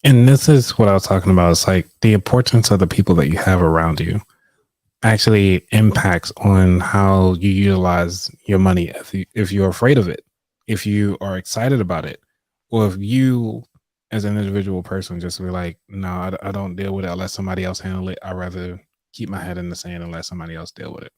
And this is what I was talking about. It's like the importance of the people that you have around you actually impacts on how you utilize your money. If you're afraid of it, if you are excited about it, or if you as an individual person just be like, no, I don't deal with it. I'll let somebody else handle it. I'd rather keep my head in the sand and let somebody else deal with it.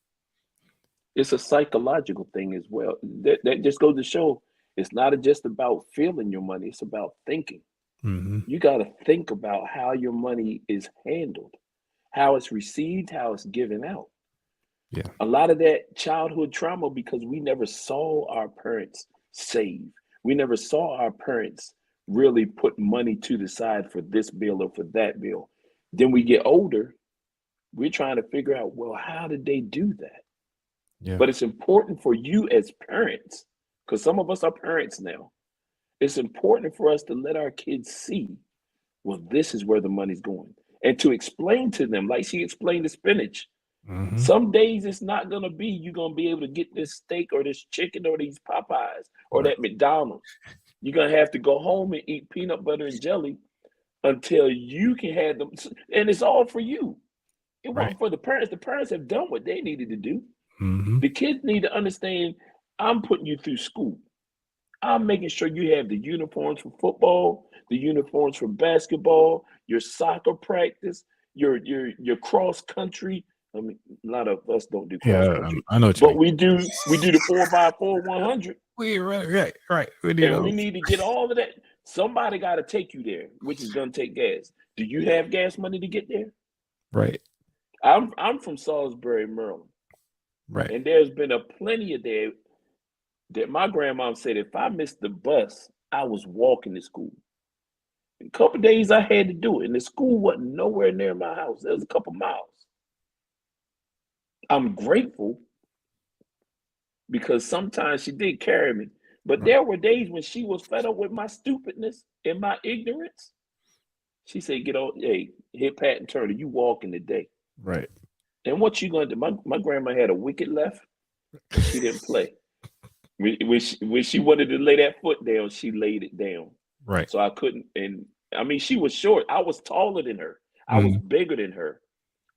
It's a psychological thing as well. That just goes to show it's not just about feeling your money. It's about thinking. You got to think about how your money is handled, how it's received, how it's given out. Yeah. A lot of that childhood trauma because we never saw our parents save. We never saw our parents really put money to the side for this bill or for that bill. Then we get older, we're trying to figure out, well, how did they do that? Yeah. But it's important for you as parents, because some of us are parents now. It's important for us to let our kids see, well, this is where the money's going. And to explain to them, like she explained the spinach. Some days it's not going to be, you're going to be able to get this steak or this chicken or these Popeyes or that McDonald's. You're going to have to go home and eat peanut butter and jelly until you can have them. And it's all for you. It wasn't for the parents. The parents have done what they needed to do. The kids need to understand, I'm putting you through school. I'm making sure you have the uniforms for football, the uniforms for basketball, your soccer practice, your cross country. I mean, a lot of us don't do cross country, I know what you but mean. we do the 4x4 100. Right. We need And we need to get all of that. Somebody got to take you there, which is going to take gas. Do you have gas money to get there? Right. I'm from Salisbury, Maryland. Right. And there's been a plenty of days that my grandma said if I missed the bus, I was walking to school. A couple of days I had to do it, and the school wasn't nowhere near my house. There was a couple miles. I'm grateful because sometimes she did carry me, but there were days when she was fed up with my stupidness and my ignorance. She said, "Get on, hey, hit Pat and Turner, you walking today." Right. And what you gonna do? My grandma had a wicked left. She didn't play. When she wanted to lay that foot down, she laid it down. Right. So I couldn't. And I mean, she was short. I was taller than her. I was bigger than her.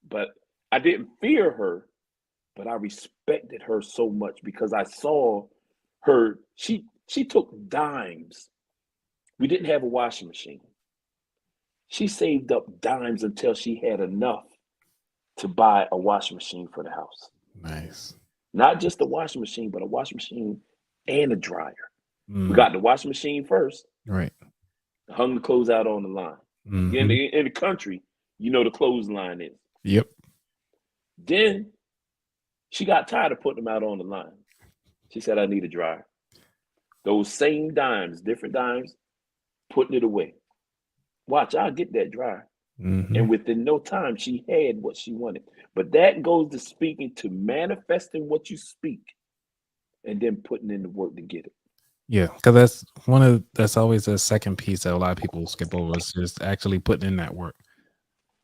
But I didn't fear her. But I respected her so much because I saw her. She took dimes. We didn't have a washing machine. She saved up dimes until she had enough to buy a washing machine for the house. Nice. Not just a washing machine, but a washing machine and a dryer. We got the washing machine first. Right. Hung the clothes out on the line. In the country, you know the clothesline is. Yep. Then she got tired of putting them out on the line. She said, I need a dryer. Those same dimes, different dimes, putting it away. Watch, I'll get that dryer. And within no time, she had what she wanted. But that goes to speaking to manifesting what you speak and then putting in the work to get it. Yeah, because that's always a second piece that a lot of people skip over is just actually putting in that work.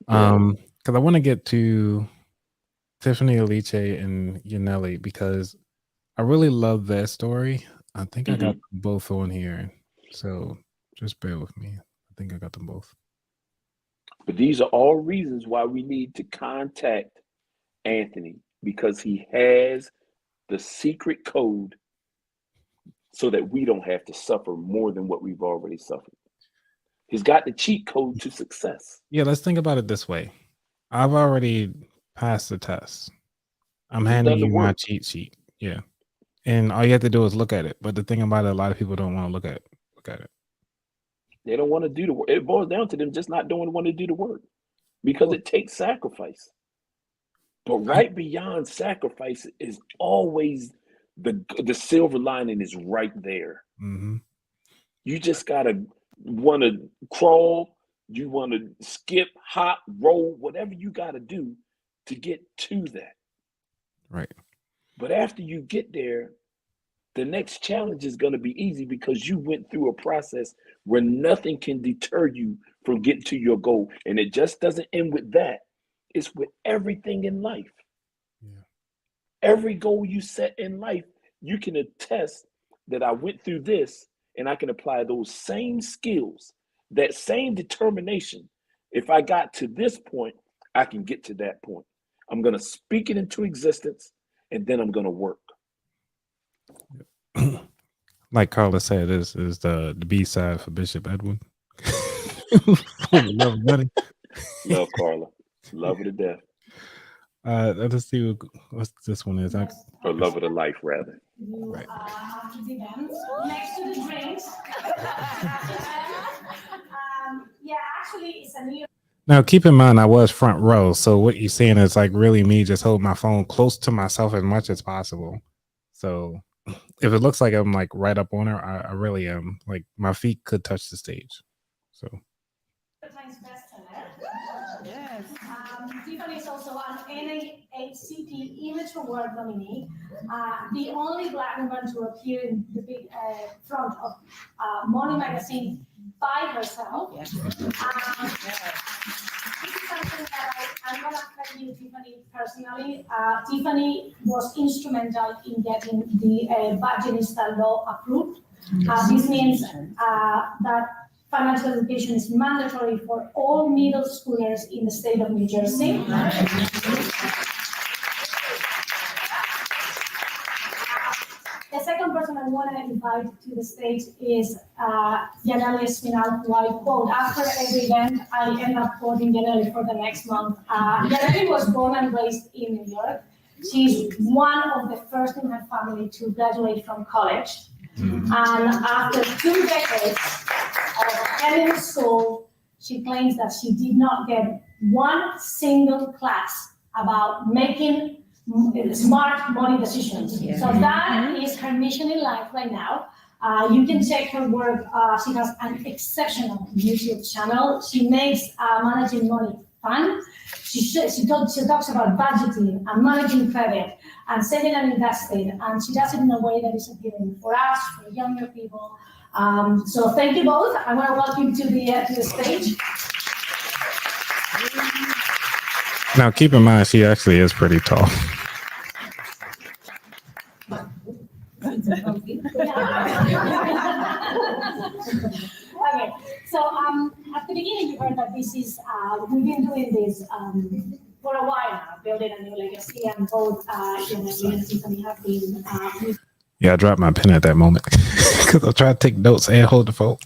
Because I want to get to Tiffany, Aliche, and Yanely because I really love their story. I think I got both on here. So just bear with me. I think I got them both. But these are all reasons why we need to contact Anthony because he has the secret code so that we don't have to suffer more than what we've already suffered. He's got the cheat code to success. Yeah, let's think about it this way. I've already passed the test. I'm handing you my cheat sheet. Yeah. And all you have to do is look at it. But the thing about it, a lot of people don't want to look at it. They don't want to do the work. It boils down to them just not want to do the work because it takes sacrifice. But right beyond sacrifice is always the silver lining is right there. You just gotta want to crawl. You want to skip, hop, roll, whatever you got to do to get to that. Right. But after you get there, the next challenge is going to be easy because you went through a process where nothing can deter you from getting to your goal. And it just doesn't end with that. It's with everything in life. Yeah. Every goal you set in life, you can attest that I went through this and I can apply those same skills, that same determination. If I got to this point, I can get to that point. I'm going to speak it into existence and then I'm going to work. Like Carla said, this is the B-side for Bishop Edwin. Love money. Love Carla. Love her to death. Let's see what this one is. Or love her to life, rather. Right. After the event, next to the drinks. actually, it's a new. Now, keep in mind, I was front row. So what you're saying is like really me just hold my phone close to myself as much as possible. So if it looks like I'm like right up on her, I really am. Like my feet could touch the stage. So. Times bestseller. Yes. Tiffany is also an NAACP Image Award nominee, the only Black woman to appear in the big front of Money magazine by herself. Yes. This is something that I'm going to thank you, Tiffany, personally. Tiffany was instrumental in getting the Budgetnista law approved. This means that financial education is mandatory for all middle schoolers in the state of New Jersey. The second person I want to invite to the stage is Yanely Espinal, who I quote after every event. I end up quoting Yanely for the next month. Yanely was born and raised in New York. She's one of the first in her family to graduate from college. And after 2 decades of attending school, she claims that she did not get one single class about making smart money decisions. Yeah. So that is her mission in life right now. You can check her work. She has an exceptional YouTube channel. She makes managing money fun. She talks about budgeting and managing credit and saving and investing, and she does it in a way that is appealing for us, for younger people. So thank you both. I want to welcome you to the stage. Now, keep in mind, she actually is pretty tall. Okay, so at the beginning you heard that this is, we've been doing this for a while now, building a new legacy, and both Yanely and Tiffany have been. Yeah, I dropped my pen at that moment because I tried to take notes and hold the phone.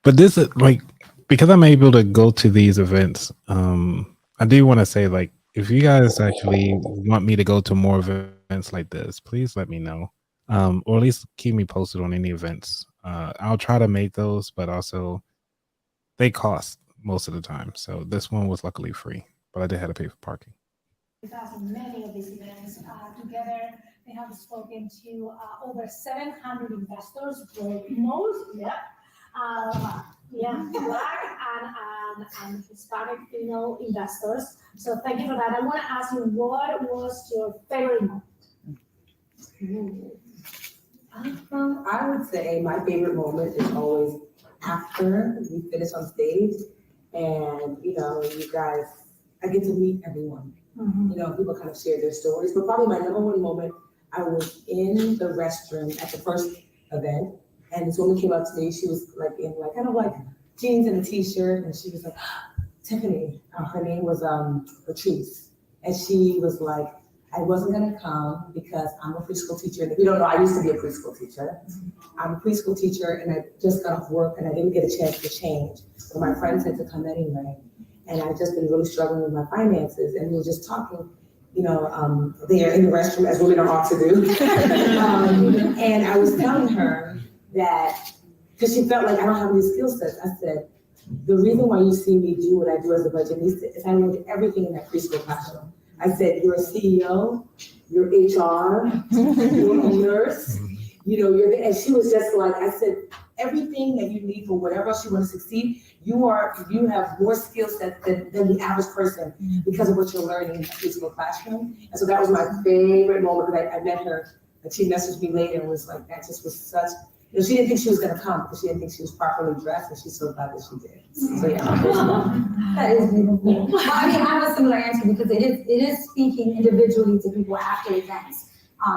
But this is like, because I'm able to go to these events, I do want to say, like, if you guys actually want me to go to more events like this, please let me know. Or at least keep me posted on any events. I'll try to make those, but also they cost most of the time. So this one was luckily free, but I did have to pay for parking. Many of these events together, they have spoken to over 700 investors, most, Black and Hispanic female investors. So thank you for that. I want to ask you, what was your favorite moment? I would say my favorite moment is always after we finish on stage, and you guys, I get to meet everyone. People kind of share their stories, but probably my number one moment, I was in the restroom at the first event, and this woman came up to me. She was like in like kind of like jeans and a t-shirt, and she was like, Tiffany, her name was Patrice, and she was like, I wasn't gonna come because I'm a preschool teacher, and if you don't know, I used to be a preschool teacher. I'm a preschool teacher, and I just got off work, and I didn't get a chance to change, but my friend said to come anyway. And I've just been really struggling with my finances, and we were just talking, there in the restroom, as women are ought to do. And I was telling her that, because she felt like I don't have any skill sets, I said, the reason why you see me do what I do as a Budgetnista is I learned everything in that preschool classroom. I said, you're a CEO, you're HR, you're a nurse, and she was just like, I said, everything that you need for whatever else you want to succeed, you have more skill sets than the average person because of what you're learning in the preschool classroom. And so that was my favorite moment, because I met her, and she messaged me later and was like, that just was such, she didn't think she was going to come because she didn't think she was properly dressed, and she's so glad that she did. So yeah. That is beautiful. Well, I have a similar answer because it is speaking individually to people after events.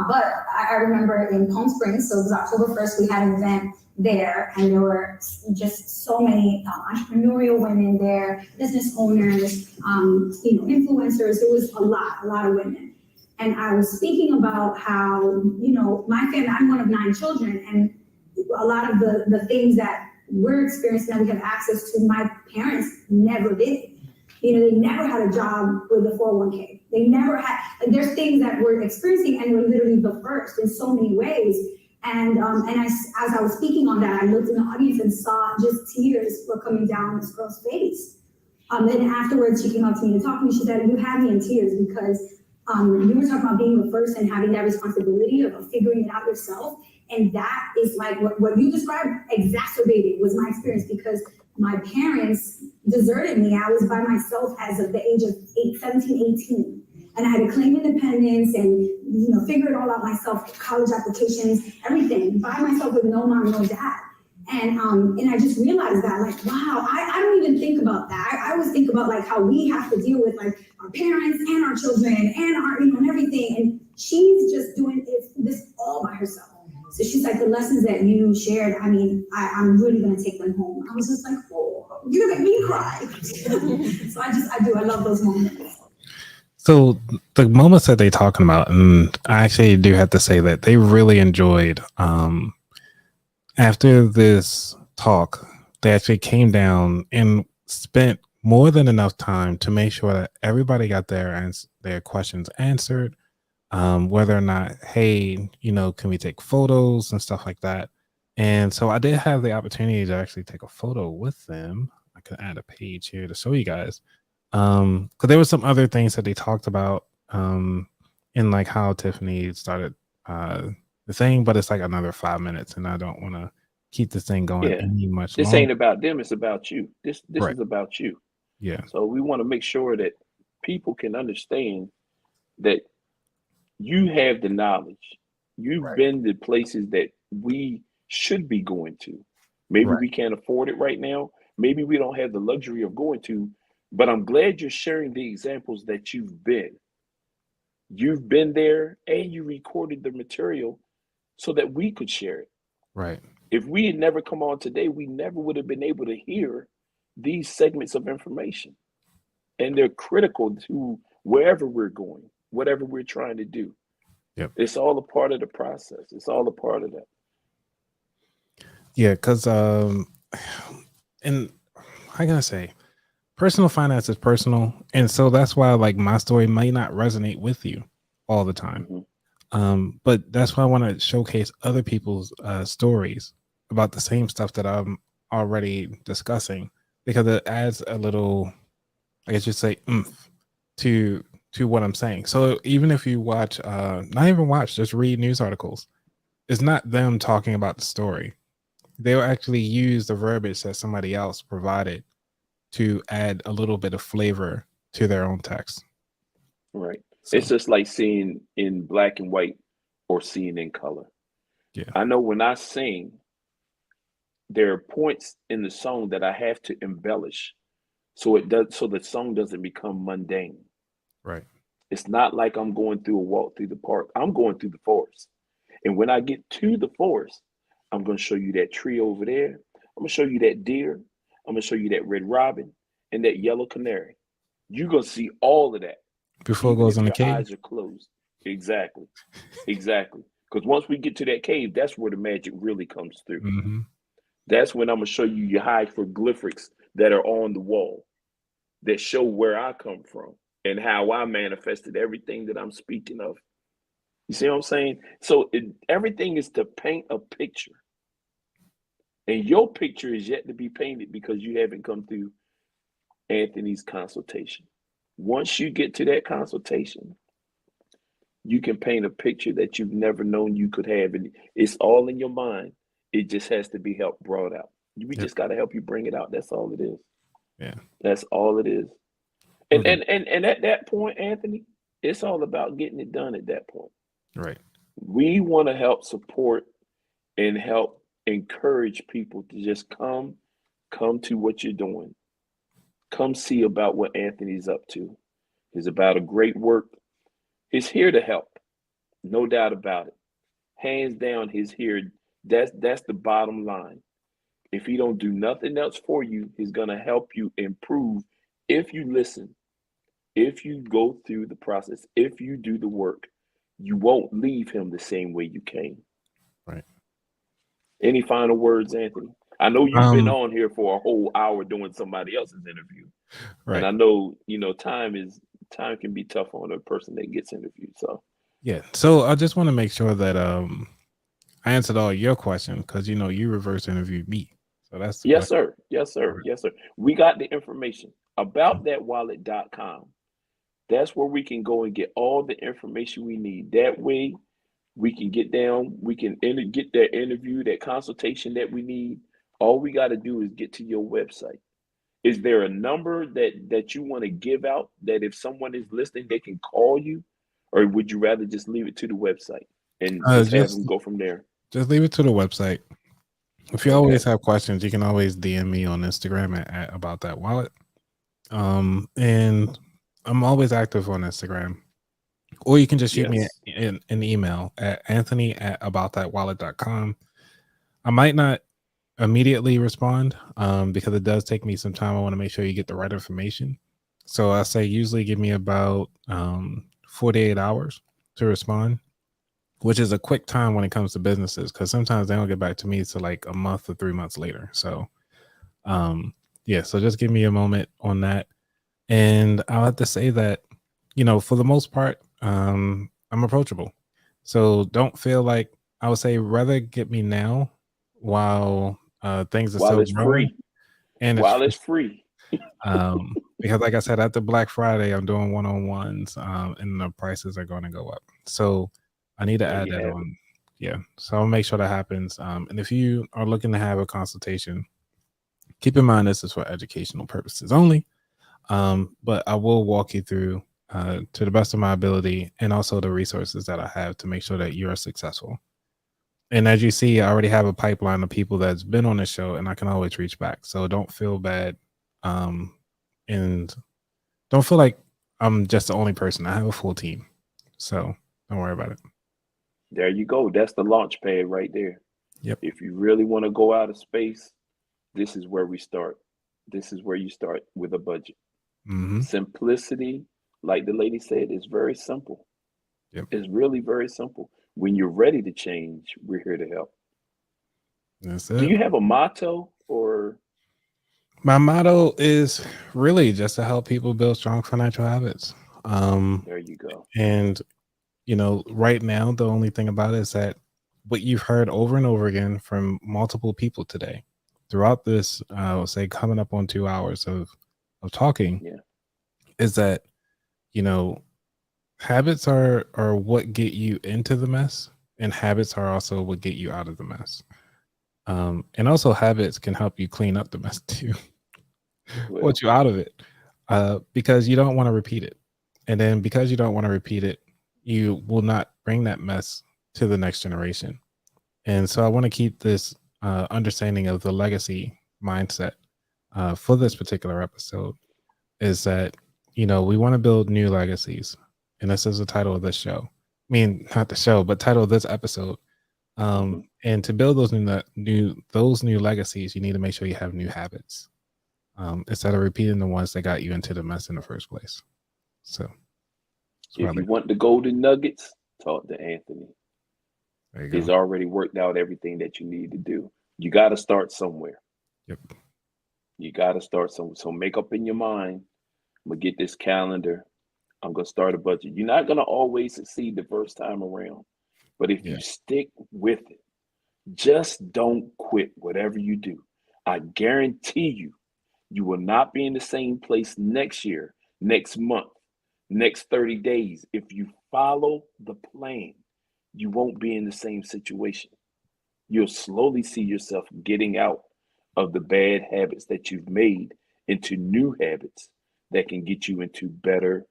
But I remember in Palm Springs, so it was October 1st, we had an event there, and there were just so many entrepreneurial women there, business owners, influencers. There was a lot of women. And I was speaking about how, my family, I'm one of 9 children, and a lot of the things that we're experiencing that we have access to, my parents never did. They never had a job with a 401k. They never had, there's things that we're experiencing, and we're literally the first in so many ways. And as I was speaking on that, I looked in the audience and saw just tears were coming down this girl's face. Then afterwards, she came up to me and talked to me. She said, "You had me in tears because you were talking about being the first and having that responsibility of figuring it out yourself. And that is like what you described exacerbated was my experience because my parents deserted me. I was by myself as of the age of 17, 18. And I had to claim independence and, figure it all out myself, college applications, everything, by myself with no mom, no dad. And I just realized that, like, wow, I don't even think about that. I always think about like how we have to deal with like our parents and our children and our, and everything. And she's just doing this all by herself. So she's like, the lessons that you shared, I mean, I'm really gonna take them home. I was just like, oh, you're gonna make me cry. So I love those moments. So the moments that they're talking about, and I actually do have to say that they really enjoyed, after this talk, they actually came down and spent more than enough time to make sure that everybody got their questions answered. Whether or not, hey, can we take photos and stuff like that. And so I did have the opportunity to actually take a photo with them. I could add a page here to show you guys. Because there were some other things that they talked about in like how Tiffany started the thing, but it's like another 5 minutes and I don't want to keep this thing going any much This longer. ain't about them, it's about you. This Right. is about you. Yeah. So we want to make sure that people can understand that you have the knowledge. You've been to places that we should be going to. Maybe we can't afford it right now. Maybe we don't have the luxury of going to, but I'm glad you're sharing the examples that you've been. You've been there and you recorded the material so that we could share it. Right. If we had never come on today, we never would have been able to hear these segments of information. And they're critical to wherever we're going, whatever we're trying to do. Yep. It's all a part of the process. It's all a part of that. Yeah, because and how can I say, personal finance is personal, and so that's why like my story might not resonate with you all the time. But that's why I want to showcase other people's stories about the same stuff that I'm already discussing, because it adds a little, I guess you'd say, oomph to what I'm saying. So even if you watch, not even watch, just read news articles, it's not them talking about the story. They'll actually use the verbiage that somebody else provided to add a little bit of flavor to their own text. Right. So, it's just like seeing in black and white or seeing in color. Yeah. I know when I sing, there are points in the song that I have to embellish so the song doesn't become mundane. Right. It's not like I'm going through a walk through the park. I'm going through the forest. And when I get to the forest, I'm going to show you that tree over there. I'm going to show you that deer. I'm going to show you that red robin and that yellow canary. You're going to see all of that. Before it goes in the cave? Your eyes are closed. Exactly. Exactly. Because once we get to that cave, that's where the magic really comes through. Mm-hmm. That's when I'm going to show you your hieroglyphics that are on the wall that show where I come from and how I manifested everything that I'm speaking of. You see what I'm saying? So everything is to paint a picture. And your picture is yet to be painted because you haven't come through Anthony's consultation. Once you get to that consultation, you can paint a picture that you've never known you could have. And it's all in your mind. It just has to be helped brought out. We just got to help you bring it out. That's all it is. Yeah. That's all it is. And at that point, Anthony, it's all about getting it done at that point. Right. We want to help support and help encourage people to just come to what you're doing. Come see about what Anthony's up to. He's about a great work. He's here to help. No doubt about it. Hands down, he's here. That's the bottom line. If he don't do nothing else for you, he's going to help you improve if you listen, if you go through the process, if you do the work. You won't leave him the same way you came. Right. Any final words, Anthony? I know you've been on here for a whole hour doing somebody else's interview. Right. And I know, time can be tough on a person that gets interviewed. So yeah. So I just want to make sure that I answered all your questions because you reverse interviewed me. So that's the Yes, question. sir. Yes, sir. Yes, sir. We got the information about that wallet.com. That's where we can go and get all the information we need. That way we can get down, we can get that interview, that consultation that we need. All we got to do is get to your website. Is there a number that you want to give out that if someone is listening, they can call you? Or would you rather just leave it to the website and just have them go from there? Just leave it to the website. If you Okay. always have questions, you can always DM me on Instagram at about that wallet. And I'm always active on Instagram. Or you can just shoot me Yes. an email at anthony@aboutthatwallet.com. I might not immediately respond because it does take me some time. I want to make sure you get the right information. So I say usually give me about 48 hours to respond, which is a quick time when it comes to businesses because sometimes they don't get back to me to like a month or 3 months later. So yeah, so just give me a moment on that. And I'll have to say that, for the most part, I'm approachable. So don't feel like, I would say rather get me now while things are While still it's growing free. and While it's free. because like I said, after Black Friday, I'm doing one-on-ones and the prices are going to go up. So I need to There add you that have it. on. Yeah. So I'll make sure that happens. And if you are looking to have a consultation, keep in mind this is for educational purposes only. But I will walk you through to the best of my ability and also the resources that I have to make sure that you are successful. And as you see, I already have a pipeline of people that's been on the show and I can always reach back. So don't feel bad. And don't feel like I'm just the only person. I have a full team. So don't worry about it. There you go. That's the launch pad right there. Yep. If you really want to go out of space, this is where we start. This is where you start with a budget. Mm-hmm. Simplicity, like the lady said, is very simple. Yep. It's really very simple. When you're ready to change, we're here to help. That's Do it. you have a motto or? My motto is really just to help people build strong financial habits. There you go. And right now, the only thing about it is that what you've heard over and over again from multiple people today throughout this, I would say coming up on 2 hours of talking, is that, habits are what get you into the mess, and habits are also what get you out of the mess. And also habits can help you clean up the mess too. Put you out of it because you don't want to repeat it. And then because you don't want to repeat it, you will not bring that mess to the next generation. And so I want to keep this understanding of the legacy mindset for this particular episode is that, we want to build new legacies. And this is the title of this show. I mean, not the show, but title of this episode. And to build those new legacies, you need to make sure you have new habits instead of repeating the ones that got you into the mess in the first place. So if you want the golden nuggets, talk to Anthony. There you go. He's already worked out everything that you need to do. You got to start somewhere. Yep. You got to start somewhere. So make up in your mind, I'm going to get this calendar. I'm going to start a budget. You're not going to always succeed the first time around. But if you stick with it, just don't quit whatever you do. I guarantee you will not be in the same place next year, next month, next 30 days. If you follow the plan, you won't be in the same situation. You'll slowly see yourself getting out of the bad habits that you've made into new habits that can get you into better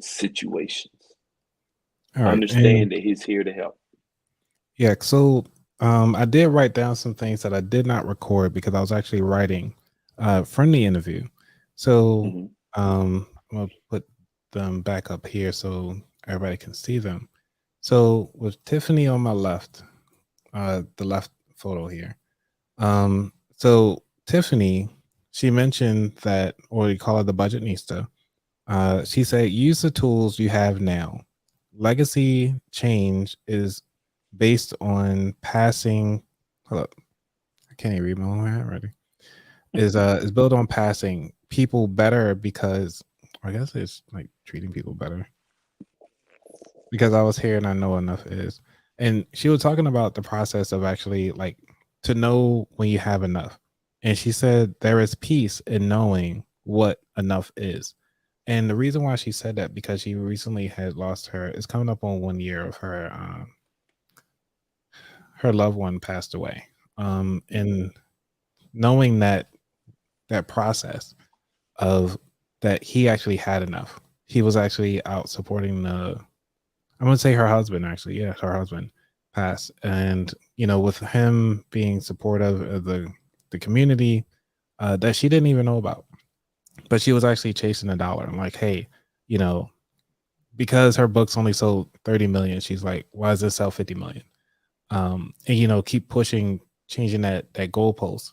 situations. All right. Understand that he's here to help. Yeah. So I did write down some things that I did not record because I was actually writing from the interview. So I'm going to put them back up here so everybody can see them. So with Tiffany on my left, the left photo here. So Tiffany, she mentioned that, or we call her the Budgetnista. She said, use the tools you have now. Legacy change is based on passing. Hold up, I can't even read my own handwriting. Is built on passing people better because I guess it's like treating people better. Because I was here and I know enough is And she was talking about the process of actually like to know when you have enough. And she said there is peace in knowing what enough is. And the reason why she said that because she recently had lost her, it's coming up on 1 year of her loved one passed away. And knowing that process of that he actually had enough. He was actually out supporting I'm gonna say her husband actually, yeah, her husband passed. And with him being supportive of the community that she didn't even know about. But she was actually chasing a dollar. I'm like, hey, because her books only sold 30 million, she's like, why does it sell 50 million? And keep pushing, changing that goalpost.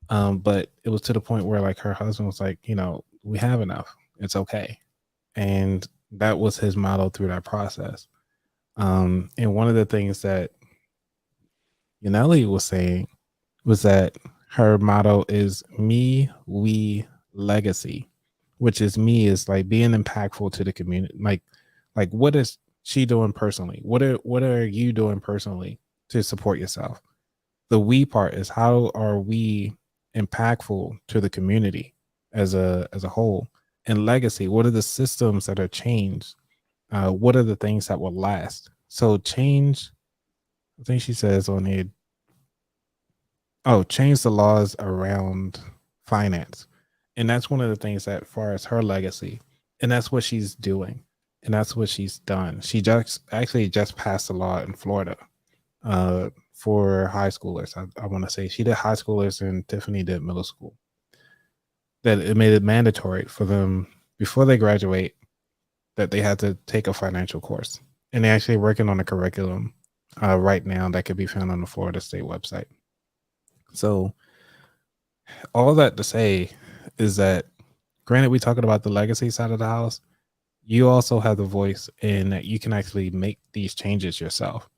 But it was to the point where like her husband was like, we have enough. It's okay. And that was his motto through that process. And one of the things that Yanely was saying was that her motto is me, we, legacy, which is me is like being impactful to the community. Like what is she doing personally? What are you doing personally to support yourself? The we part is how are we impactful to the community as a whole? And legacy, what are the systems that are changed? What are the things that will last? So change, I think she says on here, change the laws around finance. And that's one of the things that far as her legacy, and that's what she's doing. And that's what she's done. She just passed a law in Florida for high schoolers. I want to say she did high schoolers and Tiffany did middle school. That it made it mandatory for them before they graduate that they had to take a financial course. And they're actually working on a curriculum right now that could be found on the Florida State website. So all that to say is that, granted, we're talking about the legacy side of the house, you also have the voice in that you can actually make these changes yourself.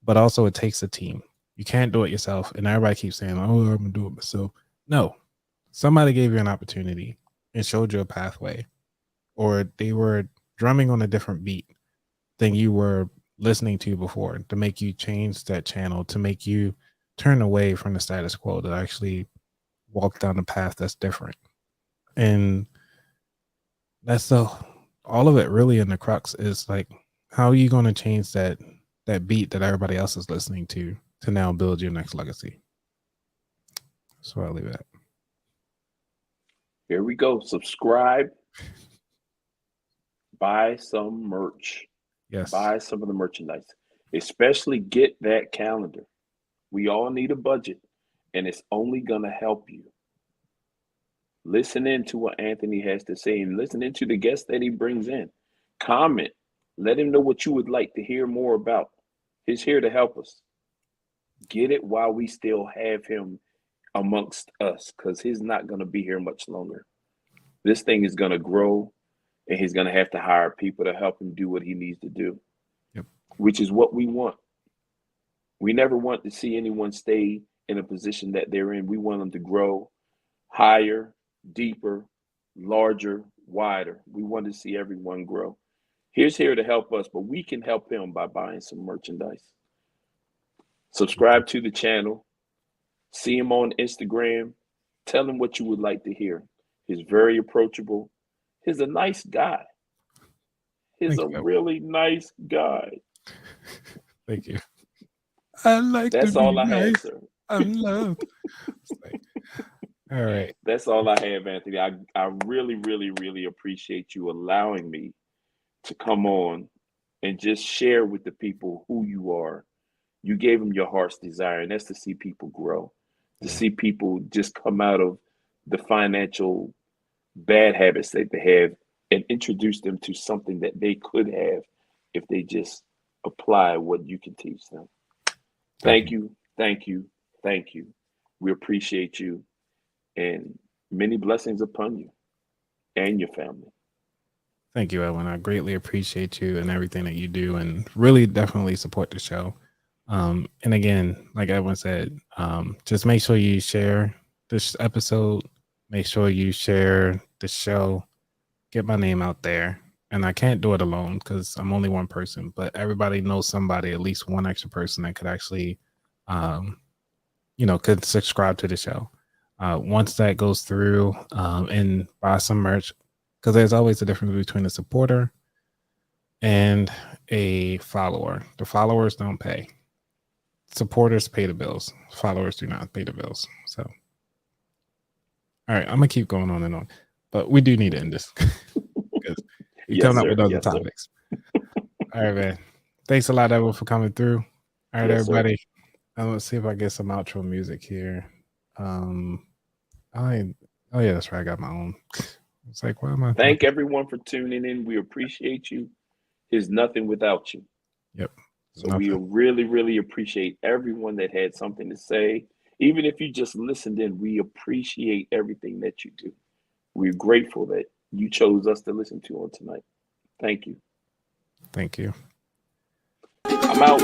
But also it takes a team. You can't do it yourself. And everybody keeps saying, oh, I'm going to do it myself. No, somebody gave you an opportunity and showed you a pathway, or they were drumming on a different beat than you were listening to before to make you change that channel, to make you turn away from the status quo, to actually walk down a path that's different. And that's all of it really in the crux is like, how are you going to change that beat that everybody else is listening to now build your next legacy? So I'll leave that. Here we go. Subscribe. Buy some merch. Yes. Buy some of the merchandise. Especially get that calendar. We all need a budget, and it's only going to help you. Listen in to what Anthony has to say and listen into the guests that he brings in. Comment. Let him know what you would like to hear more about. He's here to help us. Get it while we still have him amongst us, because he's not going to be here much longer. This thing is going to grow, and he's going to have to hire people to help him do what he needs to do, which is what we want. We never want to see anyone stay in a position that they're in. We want them to grow higher, deeper, larger, wider. We want to see everyone grow. He's here to help us, but we can help him by buying some merchandise. Subscribe to the channel. See him on Instagram. Tell him what you would like to hear. He's very approachable. He's a nice guy. He's a really nice guy. Thank you. I like That's to all be I nice. have, sir. I'm loved. All right. That's all I have, Anthony. I really, really, really appreciate you allowing me to come on and just share with the people who you are. You gave them your heart's desire, and that's to see people grow, to see people just come out of the financial bad habits that they have and introduce them to something that they could have if they just apply what you can teach them. Thank you. Thank you. Thank you. We appreciate you, and many blessings upon you and your family. Thank you, Edwin. I greatly appreciate you and everything that you do, and really definitely support the show. And again, like Edwin said, just make sure you share this episode. Make sure you share the show. Get my name out there. and I can't do it alone because I'm only one person, but everybody knows somebody, at least one extra person that could actually, could subscribe to the show. Once that goes through and buy some merch, because there's always a difference between a supporter and a follower. The followers don't pay. Supporters pay the bills. Followers do not pay the bills. So, all right, I'm gonna keep going on and on, but we do need to end this because we're coming up with other topics. All right, man. Thanks a lot, everyone, for coming through. All right, everybody. Let's see if I get some outro music here. Oh yeah, that's right. I got my own. It's like, why am I? Thank everyone for tuning in. We appreciate you. There's nothing without you. Yep. So we really, really appreciate everyone that had something to say. Even if you just listened in, we appreciate everything that you do. We're grateful that you chose us to listen to on tonight. Thank you. Thank you. I'm out.